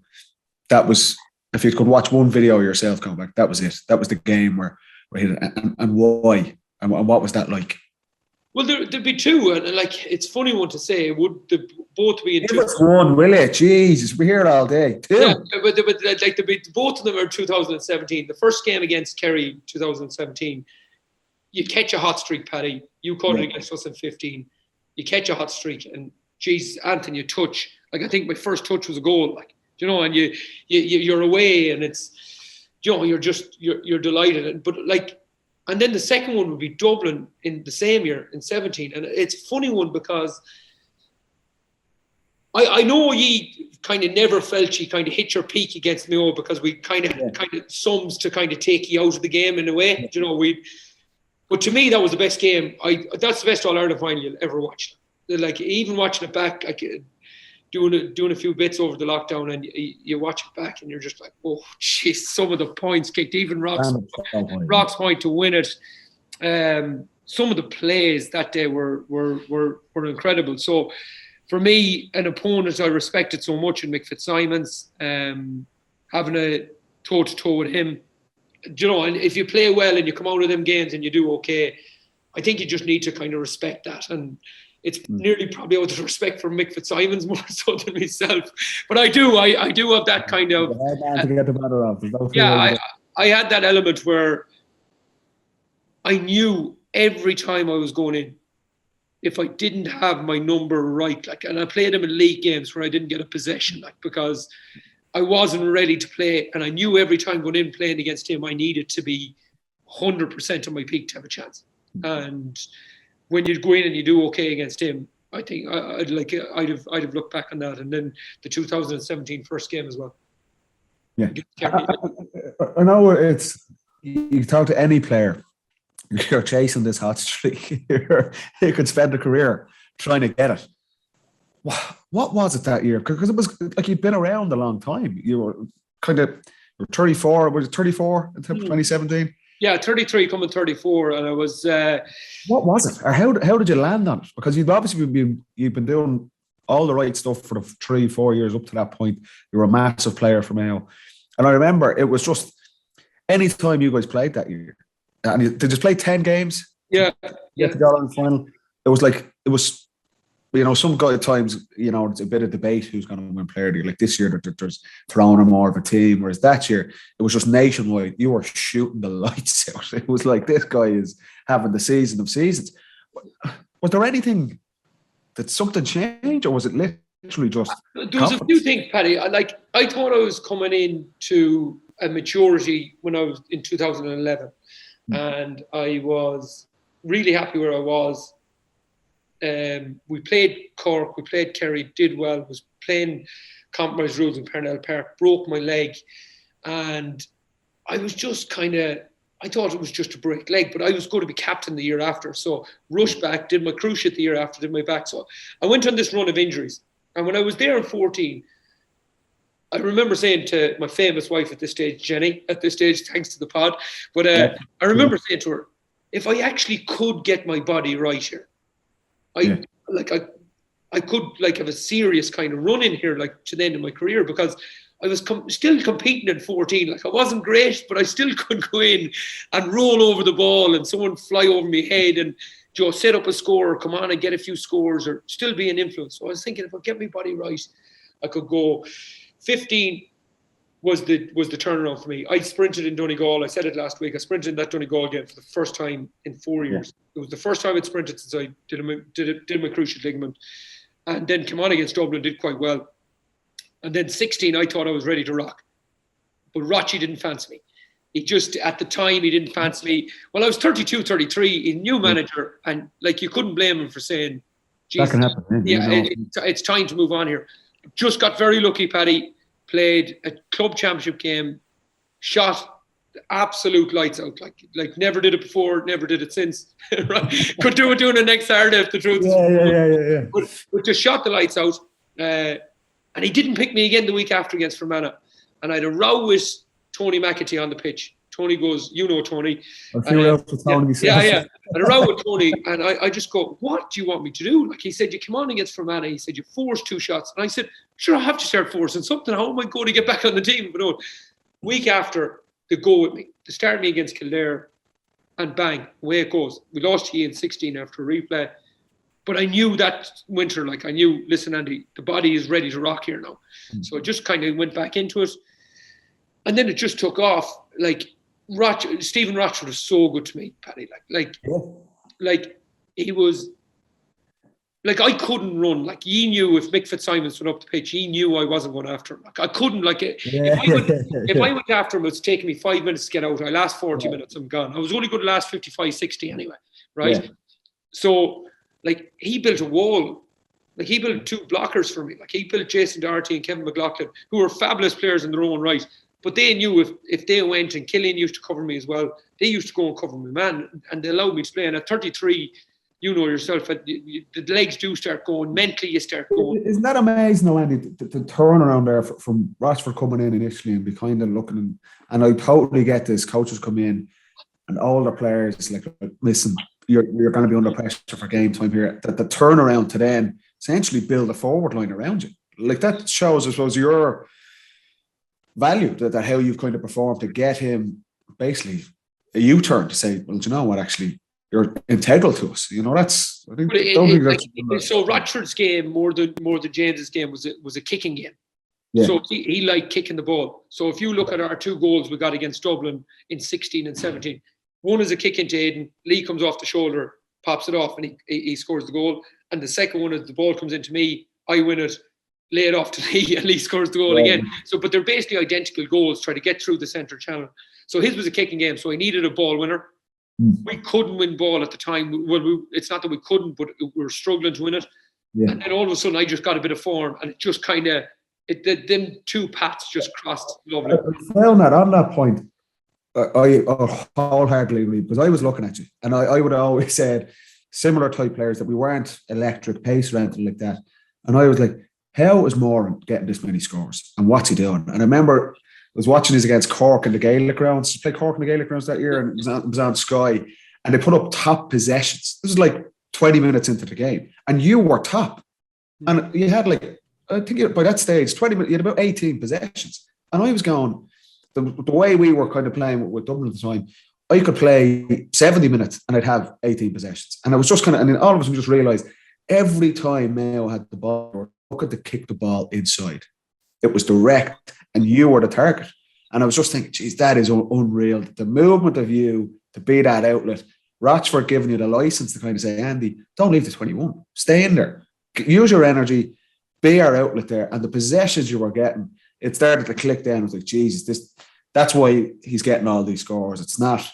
That was, if you could watch one video yourself coming back, that was it. That was the game where he did it. And why? And what was that like? Well, there'd be two, and like it's a funny one to say. Would the both be in Give us one, will it? Jesus, we're here all day. Two. Yeah, but like both of them are 2017. The first game against Kerry, 2017. You catch a hot streak, Paddy. You caught it against us in 15. You catch a hot streak, and geez, Anthony, you touch. Like I think my first touch was a goal. Like and you're away, and it's you're delighted. But like. And then the second one would be Dublin in the same year, in 17. And it's a funny one because I know ye kind of never felt you kind of hit your peak against Mayo because we kind of sums to kind of take you out of the game in a way. But to me, that was the best game. That's the best All-Ireland final you'll ever watch. Like even watching it back, like doing a few bits over the lockdown, and you watch it back, and you're just like, oh, jeez, some of the points kicked, even Rock's point to win it. Some of the plays that day were incredible. So, for me, an opponent I respected so much in Mick Fitzsimons, having a toe-to-toe with him, and if you play well and you come out of them games and you do okay, I think you just need to kind of respect that. And it's nearly probably out of respect for Mick Fitzsimons more so than myself. But I do have that kind of... I had that element where I knew every time I was going in, if I didn't have my number right, and I played them in league games where I didn't get a possession, because I wasn't ready to play, and I knew every time going in playing against him, I needed to be 100% on my peak to have a chance. And when you go in and you do okay against him, I think I'd have looked back on that, and then the 2017 first game as well. Yeah, I know you talk to any player, you're chasing this hot streak. You could spend a career trying to get it. What was it that year? Because it was like you'd been around a long time. You were kind of 34. Was it 34 in 2017? Yeah, 33 coming 34, and I was. What was it, or how did you land on it? Because you've obviously been doing all the right stuff for the 3-4 years up to that point. You were a massive player for Mayo, and I remember it was just any time you guys played that year, and you just play 10 games. Yeah, to go on the final. It was. Some guy at times, it's a bit of debate who's going to win player of the year. Like this year, there's throwing more of a team, whereas that year, it was just nationwide. You were shooting the lights out. It was like, this guy is having the season of seasons. Was there anything that something changed, or was it literally just there was a few things, Paddy. I thought I was coming into a maturity when I was in 2011, and I was really happy where I was. We played Cork, we played Kerry, did well, was playing compromise rules in Parnell Park, broke my leg, and I was just I thought it was just a break leg, but I was going to be captain the year after, so rushed back, did my cruciate the year after, did my back, so I went on this run of injuries, and when I was there in 14, I remember saying to my famous wife at this stage, Jenny, thanks to the pod, but I remember saying to her, if I actually could get my body right here, I could have a serious kind of run in here to the end of my career, because I was still competing in 14. I wasn't great, but I still could go in and roll over the ball and someone fly over my head and set up a score, or come on and get a few scores, or still be an influence. So I was thinking, if I get my body right, I could go. 15 was the turnaround for me. I sprinted in Donegal. I said it last week. I sprinted in that Donegal game for the first time in 4 years. It was the first time I'd sprinted since I did my cruciate ligament, and then came on against Dublin, did quite well. And then 16, I thought I was ready to rock, but Rochi didn't fancy me. At the time, he didn't fancy me. Well, I was 32, 33, he new manager, and you couldn't blame him for saying, that can happen. It's time to move on here. Just got very lucky, Paddy. Played a club championship game, shot absolute lights out. Like never did it before, never did it since. Right? Could do it doing the next Saturday if the truth is. Yeah. But just shot the lights out. And he didn't pick me again the week after against Fermanagh. And I had a row with Tony McAtee on the pitch. Tony goes, you know Tony. A few else with Tony. Yeah. And around with Tony, and I just go, what do you want me to do? Like he said, you come on against Fermanagh. He said, you forced 2 shots. And I said, sure, I have to start forcing something. How am I going to get back on the team? But no, week after, they go with me. They start me against Kildare, and bang, away it goes. We lost to in 16 after a replay. But I knew that winter, like I knew, listen, Andy, the body is ready to rock here now. So I just kind of went back into it. And then it just took off. Like, Stephen Rochford was so good to me, Paddy. Like he was, like I couldn't run. Like he knew if Mick Fitzsimons went up the pitch, he knew I wasn't going after him. Like I couldn't. Like if I went after him, it's taking me 5 minutes to get out. I last 40 minutes, I'm gone. I was only going to last 55, 60 anyway, right? Yeah. So like he built a wall. Like he built 2 blockers for me. Like he built Jason Doherty and Kevin McLaughlin, who were fabulous players in their own right. But they knew if they went, and Killian used to cover me as well, they used to go and cover my man, and they allowed me to play. And at 33, you know yourself, the legs do start going, mentally you start going. Isn't that amazing, though, Andy, the turnaround there from Rochford coming in initially and be kind of looking, and I totally get this, coaches come in and all the players, like, listen, you're going to be under pressure for game time here. That the turnaround to then essentially build a forward line around you. Like that shows, I suppose, your value, that how you've kind of performed to get him basically a U-turn to say, well, do you know what, actually, you're integral to us. You know, that's, I think, so Rochford's game more than James's game was a kicking game. Yeah. So he liked kicking the ball. So if you look at our 2 goals we got against Dublin in 16 and 17, one is a kick into Aidan, Lee comes off the shoulder, pops it off, and he scores the goal. And the second one is the ball comes into me, I win it, lay it off to Lee, and Lee scores the goal again. So, but they're basically identical goals, try to get through the centre channel. So his was a kicking game, so he needed a ball winner. We couldn't win ball at the time. Well, it's not that we couldn't, but we were struggling to win it. Yeah. And then all of a sudden, I just got a bit of form, and it just kind of, them 2 paths just crossed. Lovely. I found that on that point, I wholeheartedly agree, because I was looking at you, and I would have always said similar type players that we weren't electric pace or anything like that. And I was like, how is Moran getting this many scores? And what's he doing? And I remember I was watching these against Cork in the Gaelic grounds. They played Cork in the Gaelic grounds that year, and it was on Sky. And they put up top possessions. This was like 20 minutes into the game. And you were top. And you had like, I think by that stage, 20 minutes, you had about 18 possessions. And I was going, the way we were kind of playing with Dublin at the time, I could play 70 minutes and I'd have 18 possessions. And I was just kind of, and then all of a sudden just realised every time Mayo had the ball, look at the kick the ball inside. It was direct and you were the target. And I was just thinking, geez, that is unreal. The movement of you to be that outlet, Rochford giving you the license to kind of say, Andy, don't leave the 21. Stay in there. Use your energy, be our outlet there. And the possessions you were getting, it started to click down. I was like, Jesus, that's why he's getting all these scores. It's not.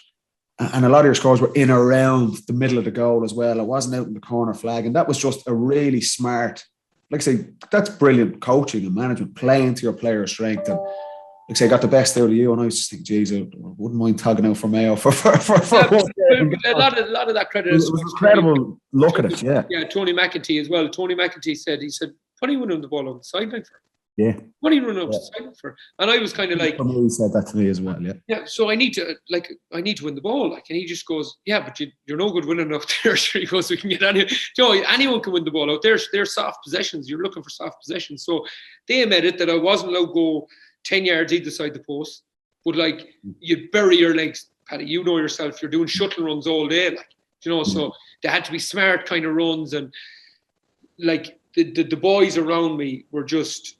And a lot of your scores were in around the middle of the goal as well. It wasn't out in the corner flag. And that was just a really smart, like I say, that's brilliant coaching and management, playing to your player's strength. And like I say, got the best out of you. And I was just thinking, geez, I wouldn't mind tugging out for Mayo a lot of that credit. It was incredible. Look at it, yeah. Yeah, Tony McEntee as well. Tony McEntee said, what are you winning the ball on the sideline for? Yeah. What are you running up the sideline for? And I was kind of like, he said that to me as well. Yeah. Yeah. So I need to win the ball. Like, and he just goes, yeah, but you're no good winning out there. Sure, he goes, we can get anyone can win the ball out there. They're soft possessions. You're looking for soft possessions. So they admitted that I wasn't allowed to go 10 yards either side the post, but like you bury your legs, Paddy. You know yourself. You're doing shuttle runs all day, like So they had to be smart kind of runs, and like the boys around me were just.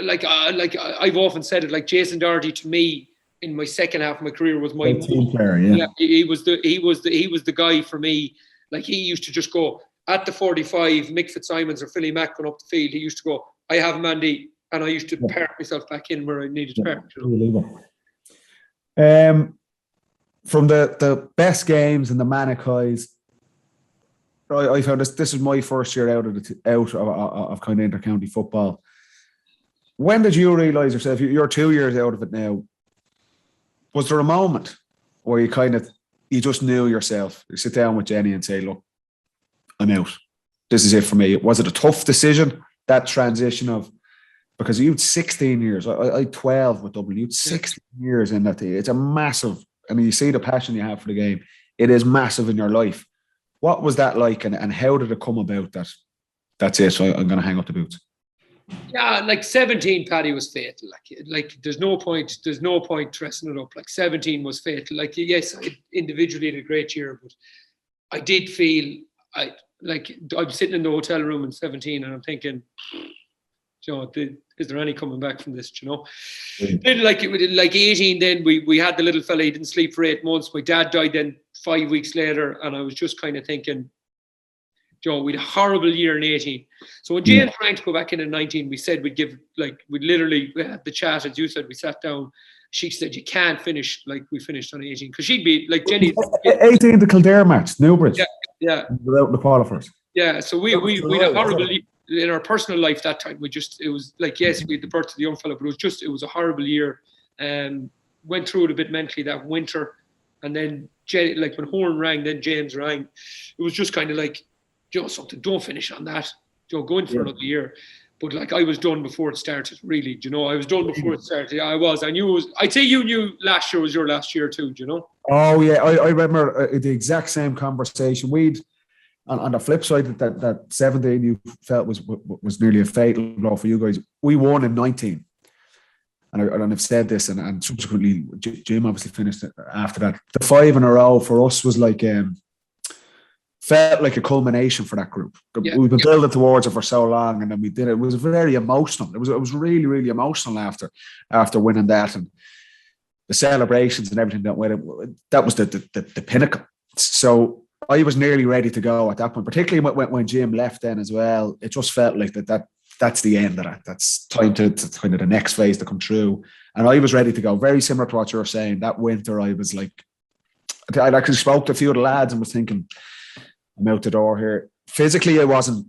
Like I've often said it, like Jason Doherty to me in my second half of my career was my team player. Yeah, he was the guy for me. Like he used to just go at the 45, Mick Fitzsimons or Philly Mack going up the field. He used to go, I have Mandy, and I used to park myself back in where I needed to park. From the best games and the Manichays, I found this is my first year out of kind of inter-county football. When did you realise yourself, you're 2 years out of it now, was there a moment where you just knew yourself, you sit down with Jenny and say, look, I'm out. This is it for me. Was it a tough decision, that transition of, because you had 16 years, I 12 with Dublin, you had 16 years in that thing. It's a massive I mean, you see the passion you have for the game. It is massive in your life. What was that like, and how did it come about that that's it, so I'm going to hang up the boots? Yeah, like 17, Paddy, was fatal. Like there's no point dressing it up. Like 17 was fatal. Like, yes, I individually had a great year, but I did feel I'm sitting in the hotel room in 17 and I'm thinking, is there any coming back from this? Then like 18, then we had the little fella. He didn't sleep for 8 months. My dad died then 5 weeks later, and I was just kind of thinking, we had a horrible year in 18. So when James rang to go back in 19, we said we had the chat, as you said, we sat down. She said, you can't finish like we finished on 18, because she'd be like Jenny. 18, the Kildare match, Newbridge. Yeah. Without the qualifiers. Yeah, so we had a horrible in our personal life that time. It was like, yes, we had the birth of the young fella, but it was a horrible year. Went through it a bit mentally that winter, and then like when Horn rang, then James rang. It was just kind of like, something. Don't finish on that. Go in for another year. But like, I was done before it started. Really, I was done before it started. I was. I knew it was. I'd say you knew last year was your last year too. Oh yeah, I remember the exact same conversation. We'd on the flip side that 17 you felt was nearly a fatal blow for you guys. We won in 19, and I've said this, and subsequently Jim obviously finished it after that. The 5 in a row for us was like felt like a culmination for that group. Yeah. We've been building towards it for so long, and then we did it. It was very emotional. It was really, really emotional after winning that, and the celebrations and everything that went. That was the pinnacle. So I was nearly ready to go at that point, particularly when Jim left then as well. It just felt like that's the end of that. That's time to kind of the next phase to come through. And I was ready to go. Very similar to what you were saying. That winter, I was like, I actually spoke to a few of the lads and was thinking, I'm out the door here. Physically, I wasn't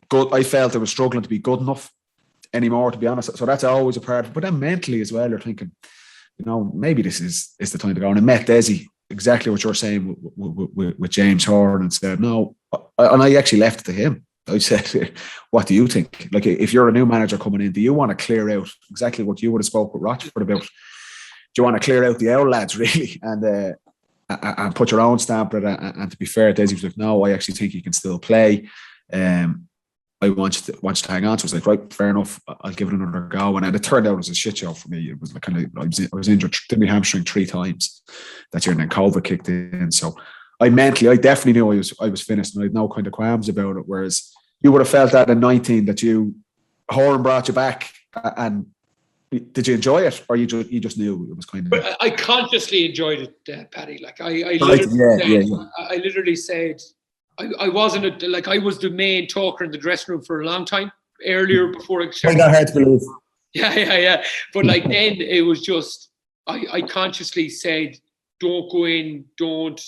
good. I felt I was struggling to be good enough anymore, to be honest. So that's always a part of it. But then mentally as well, you're thinking, maybe this is the time to go. And I met Desi, exactly what you're saying with James Horn, and said, no. And I actually left it to him. I said, what do you think? Like, if you're a new manager coming in, do you want to clear out exactly what you would have spoke with Rochford about? Do you want to clear out the old lads, really? And put your own stamp on it. And to be fair, Desi was like, no, I actually think he can still play. I want you to hang on. So I was like, right, fair enough. I'll give it another go. And it turned out it was a shit show for me. It was like I was injured, did my hamstring 3 times that year, and then COVID kicked in. So I definitely knew I was finished, and I had no kind of qualms about it. Whereas you would have felt that in 19 that Horn brought you back. And did you enjoy it, or you just knew it was kind of? But I consciously enjoyed it, Paddy. Like I literally said. I wasn't I was the main talker in the dressing room for a long time earlier before it started. I got hard to believe. Yeah. But like then it was just I consciously said, don't go in, don't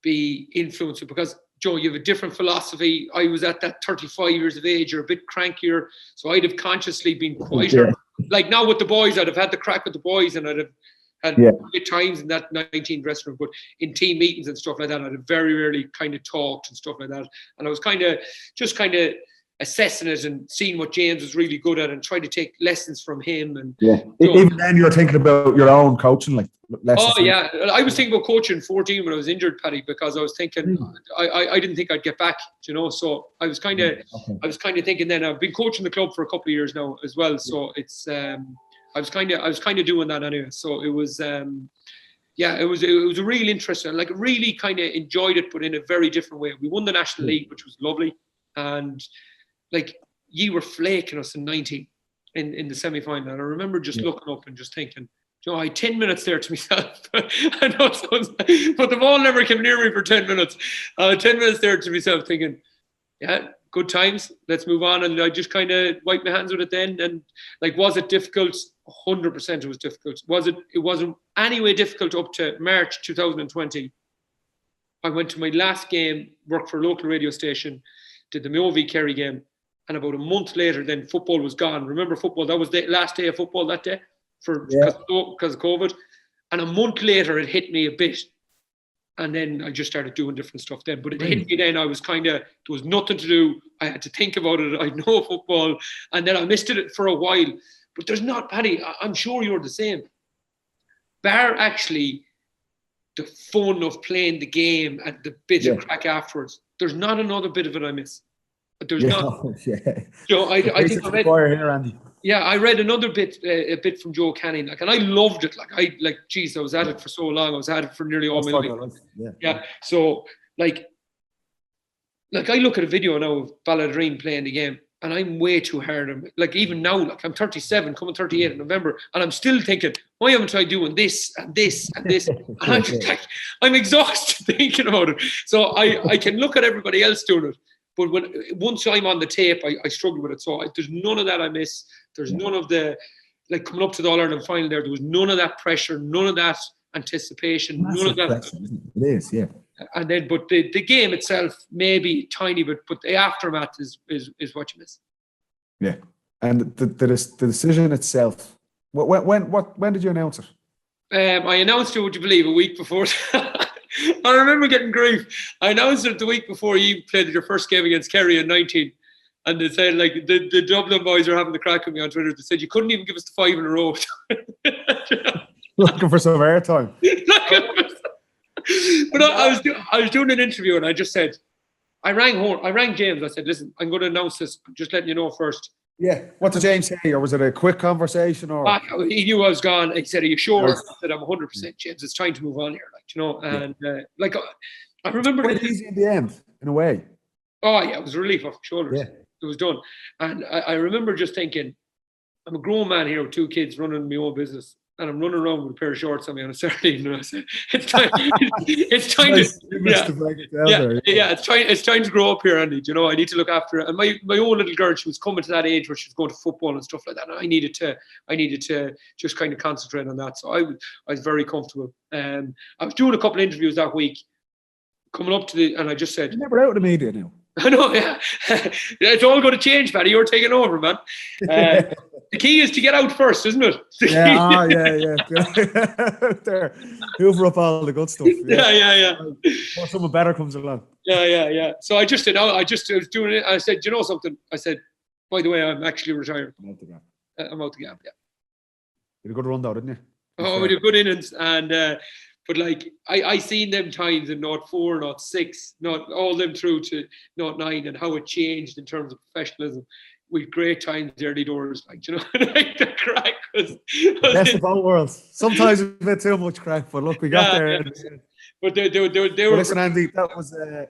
be influenced, because Joe, you have a different philosophy. I was at that 35 years of age, you're a bit crankier, so I'd have consciously been quieter. Yeah. Like now with the boys, I'd have had the crack with the boys, and I'd have had good times in that 19 dressing room, but in team meetings and stuff like that, I'd have very rarely kind of talked and stuff like that. And I was kind of assessing it and seeing what James was really good at and trying to take lessons from him. And even then, you were thinking about your own coaching, like lessons. Oh yeah, I was thinking about coaching 14 when I was injured, Paddy, because I was thinking I didn't think I'd get back, So I was kind of thinking then. I've been coaching the club for a couple of years now as well, so it's. I was kind of doing that anyway. So it was, it was a real interesting. Like really kind of enjoyed it, but in a very different way. We won the National League, which was lovely, and like you were flaking us in 19 in the semi-final. And I remember just looking up and just thinking, I had 10 minutes there to myself. I know, but the ball never came near me for 10 minutes. 10 minutes there to myself, thinking, yeah. Good times. Let's move on. And I just kind of wiped my hands with it then. And like, was it difficult? 100% it was difficult. It wasn't anyway difficult up to March 2020. I went to my last game, worked for a local radio station, did the Mayo v Kerry game. And about a month later, then football was gone. Remember football? That was the last day of football that day because of COVID. And a month later, it hit me a bit. And then I just started doing different stuff then. But it hit me then. I was there was nothing to do. I had to think about it. I know football. And then I missed it for a while. But there's not, Paddy, I'm sure you're the same. Bar actually the fun of playing the game and the bit of crack afterwards. There's not another bit of it I miss. There's not. Yeah. You know, I think I read. Here, Andy. Yeah, I read another bit, a bit from Joe Canning, and I loved it. Geez, I was at it for so long. I was at it for nearly all my life. Yeah. So, I look at a video now of Balladrine playing the game, and I'm way too hard on it. Even now, I'm 37, coming 38 in November, and I'm still thinking, why haven't I doing this and this and this? And I'm just I'm exhausted thinking about it. So I can look at everybody else doing it, but once I'm on the tape, I struggle with it. So there's none of that I miss. There's none of the coming up to the All-Ireland final there was none of that pressure, none of that anticipation, none of that. Pressure, it is, yeah. And then, but the game itself may be tiny, but the aftermath is what you miss. Yeah, and the decision itself. When did you announce it? I announced it, would you believe, a week before. I remember getting grief. I announced it the week before you played your first game against Kerry in 19. And they said, the Dublin boys are having the crack at me on Twitter. They said, you couldn't even give us the 5 in a row. Looking for some airtime. But I was doing an interview and I just said, I rang James. I said, listen, I'm going to announce this. I'm just letting you know first. Yeah. What did James say? Or was it a quick conversation? Or he knew I was gone. He said, are you sure? I said, I'm 100%, James. It's time to move on here. And I remember. Quite easy in the end, in a way. Oh, yeah. It was a relief off my shoulders. Yeah. It was done. And I remember just thinking, I'm a grown man here with 2 kids running my own business. And I'm running around with a pair of shorts on me on a Saturday evening. And I said, it's time. It's time it's time to grow up here, Andy. You know, I need to look after it. And my own little girl, she was coming to that age where she was going to football and stuff like that. And I needed to just kind of concentrate on that. So I was very comfortable. I was doing a couple of interviews that week, coming up to and I just said, you're never out of the media now. I know, yeah. It's all going to change, Paddy. You're taking over, man. The key is to get out first, isn't it? Yeah. There, hoover up all the good stuff. Yeah. Or someone better comes along. Yeah. So I just was doing it. I said, you know something? I said, by the way, I'm actually retired. I'm out the gap. Yeah. You had a good run though, didn't you? Oh, we did good innings, and but I seen them times in 04, 06, not all them through to 09, and how it changed in terms of professionalism. With great times early doors, the crack was best of all worlds. Sometimes a bit too much crack, but look, we got there. Yeah. But they were. Listen, Andy, that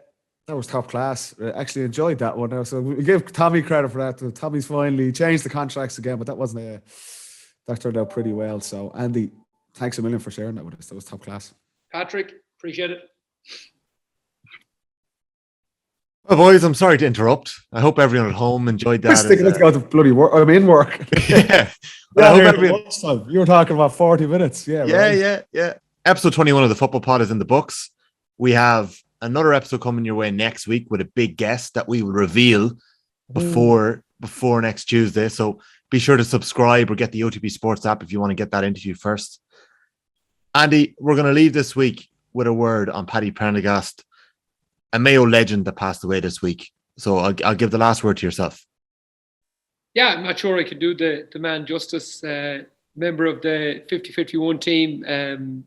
was top class. I actually enjoyed that one. So we give Tommy credit for that. Tommy's finally changed the contracts again, but that turned out pretty well. So Andy, thanks a million for sharing that with us. That was top class. Patrick, appreciate it. Well, boys, I'm sorry to interrupt. I hope everyone at home enjoyed that. Let's go to bloody work. I'm in work. Yeah. I hope everyone. You were talking about 40 minutes. Yeah. Episode 21 of the Football Pod is in the books. We have another episode coming your way next week with a big guest that we will reveal before next Tuesday. So be sure to subscribe or get the OTB Sports app if you want to get that interview first. Andy, we're going to leave this week with a word on Paddy Prendergast, a Mayo legend that passed away this week. So I'll give the last word to yourself. Yeah, I'm not sure I could do the man justice. Member of the 50-51 team,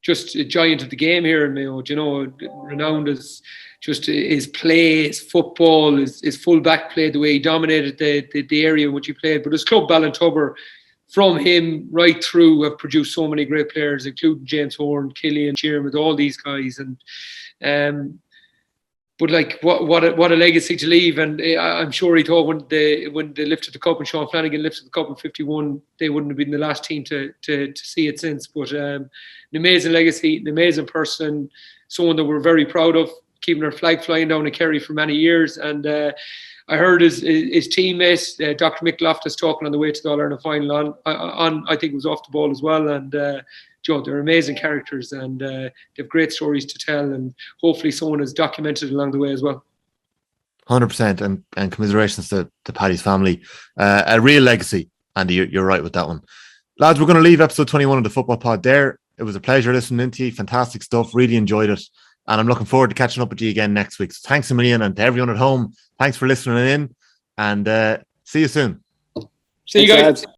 just a giant of the game here in Mayo. Renowned as just his play, his football, his full back play, the way he dominated the area in which he played. But his club, Ballintubber, from him right through, have produced so many great players, including James Horn, Killian, Sheeran, all these guys. And but what a legacy to leave. And I'm sure he thought when they lifted the cup and Sean Flanagan lifted the cup in 51, they wouldn't have been the last team to see it since. But an amazing legacy, an amazing person, someone that we're very proud of, keeping our flag flying down in Kerry for many years. And I heard his teammate, Dr. Mick Loftus, talking on the way to the All-Ireland final on I think it was off the ball as well. And they're amazing characters, and they have great stories to tell, and hopefully someone has documented along the way as well. 100%, and commiserations to Paddy's family. A real legacy, Andy, you're right with that one. Lads, we're going to leave episode 21 of the Football Pod there. It was a pleasure listening to you. Fantastic stuff. Really enjoyed it. And I'm looking forward to catching up with you again next week. So thanks a million, and to everyone at home, thanks for listening in, and see you soon. See you guys.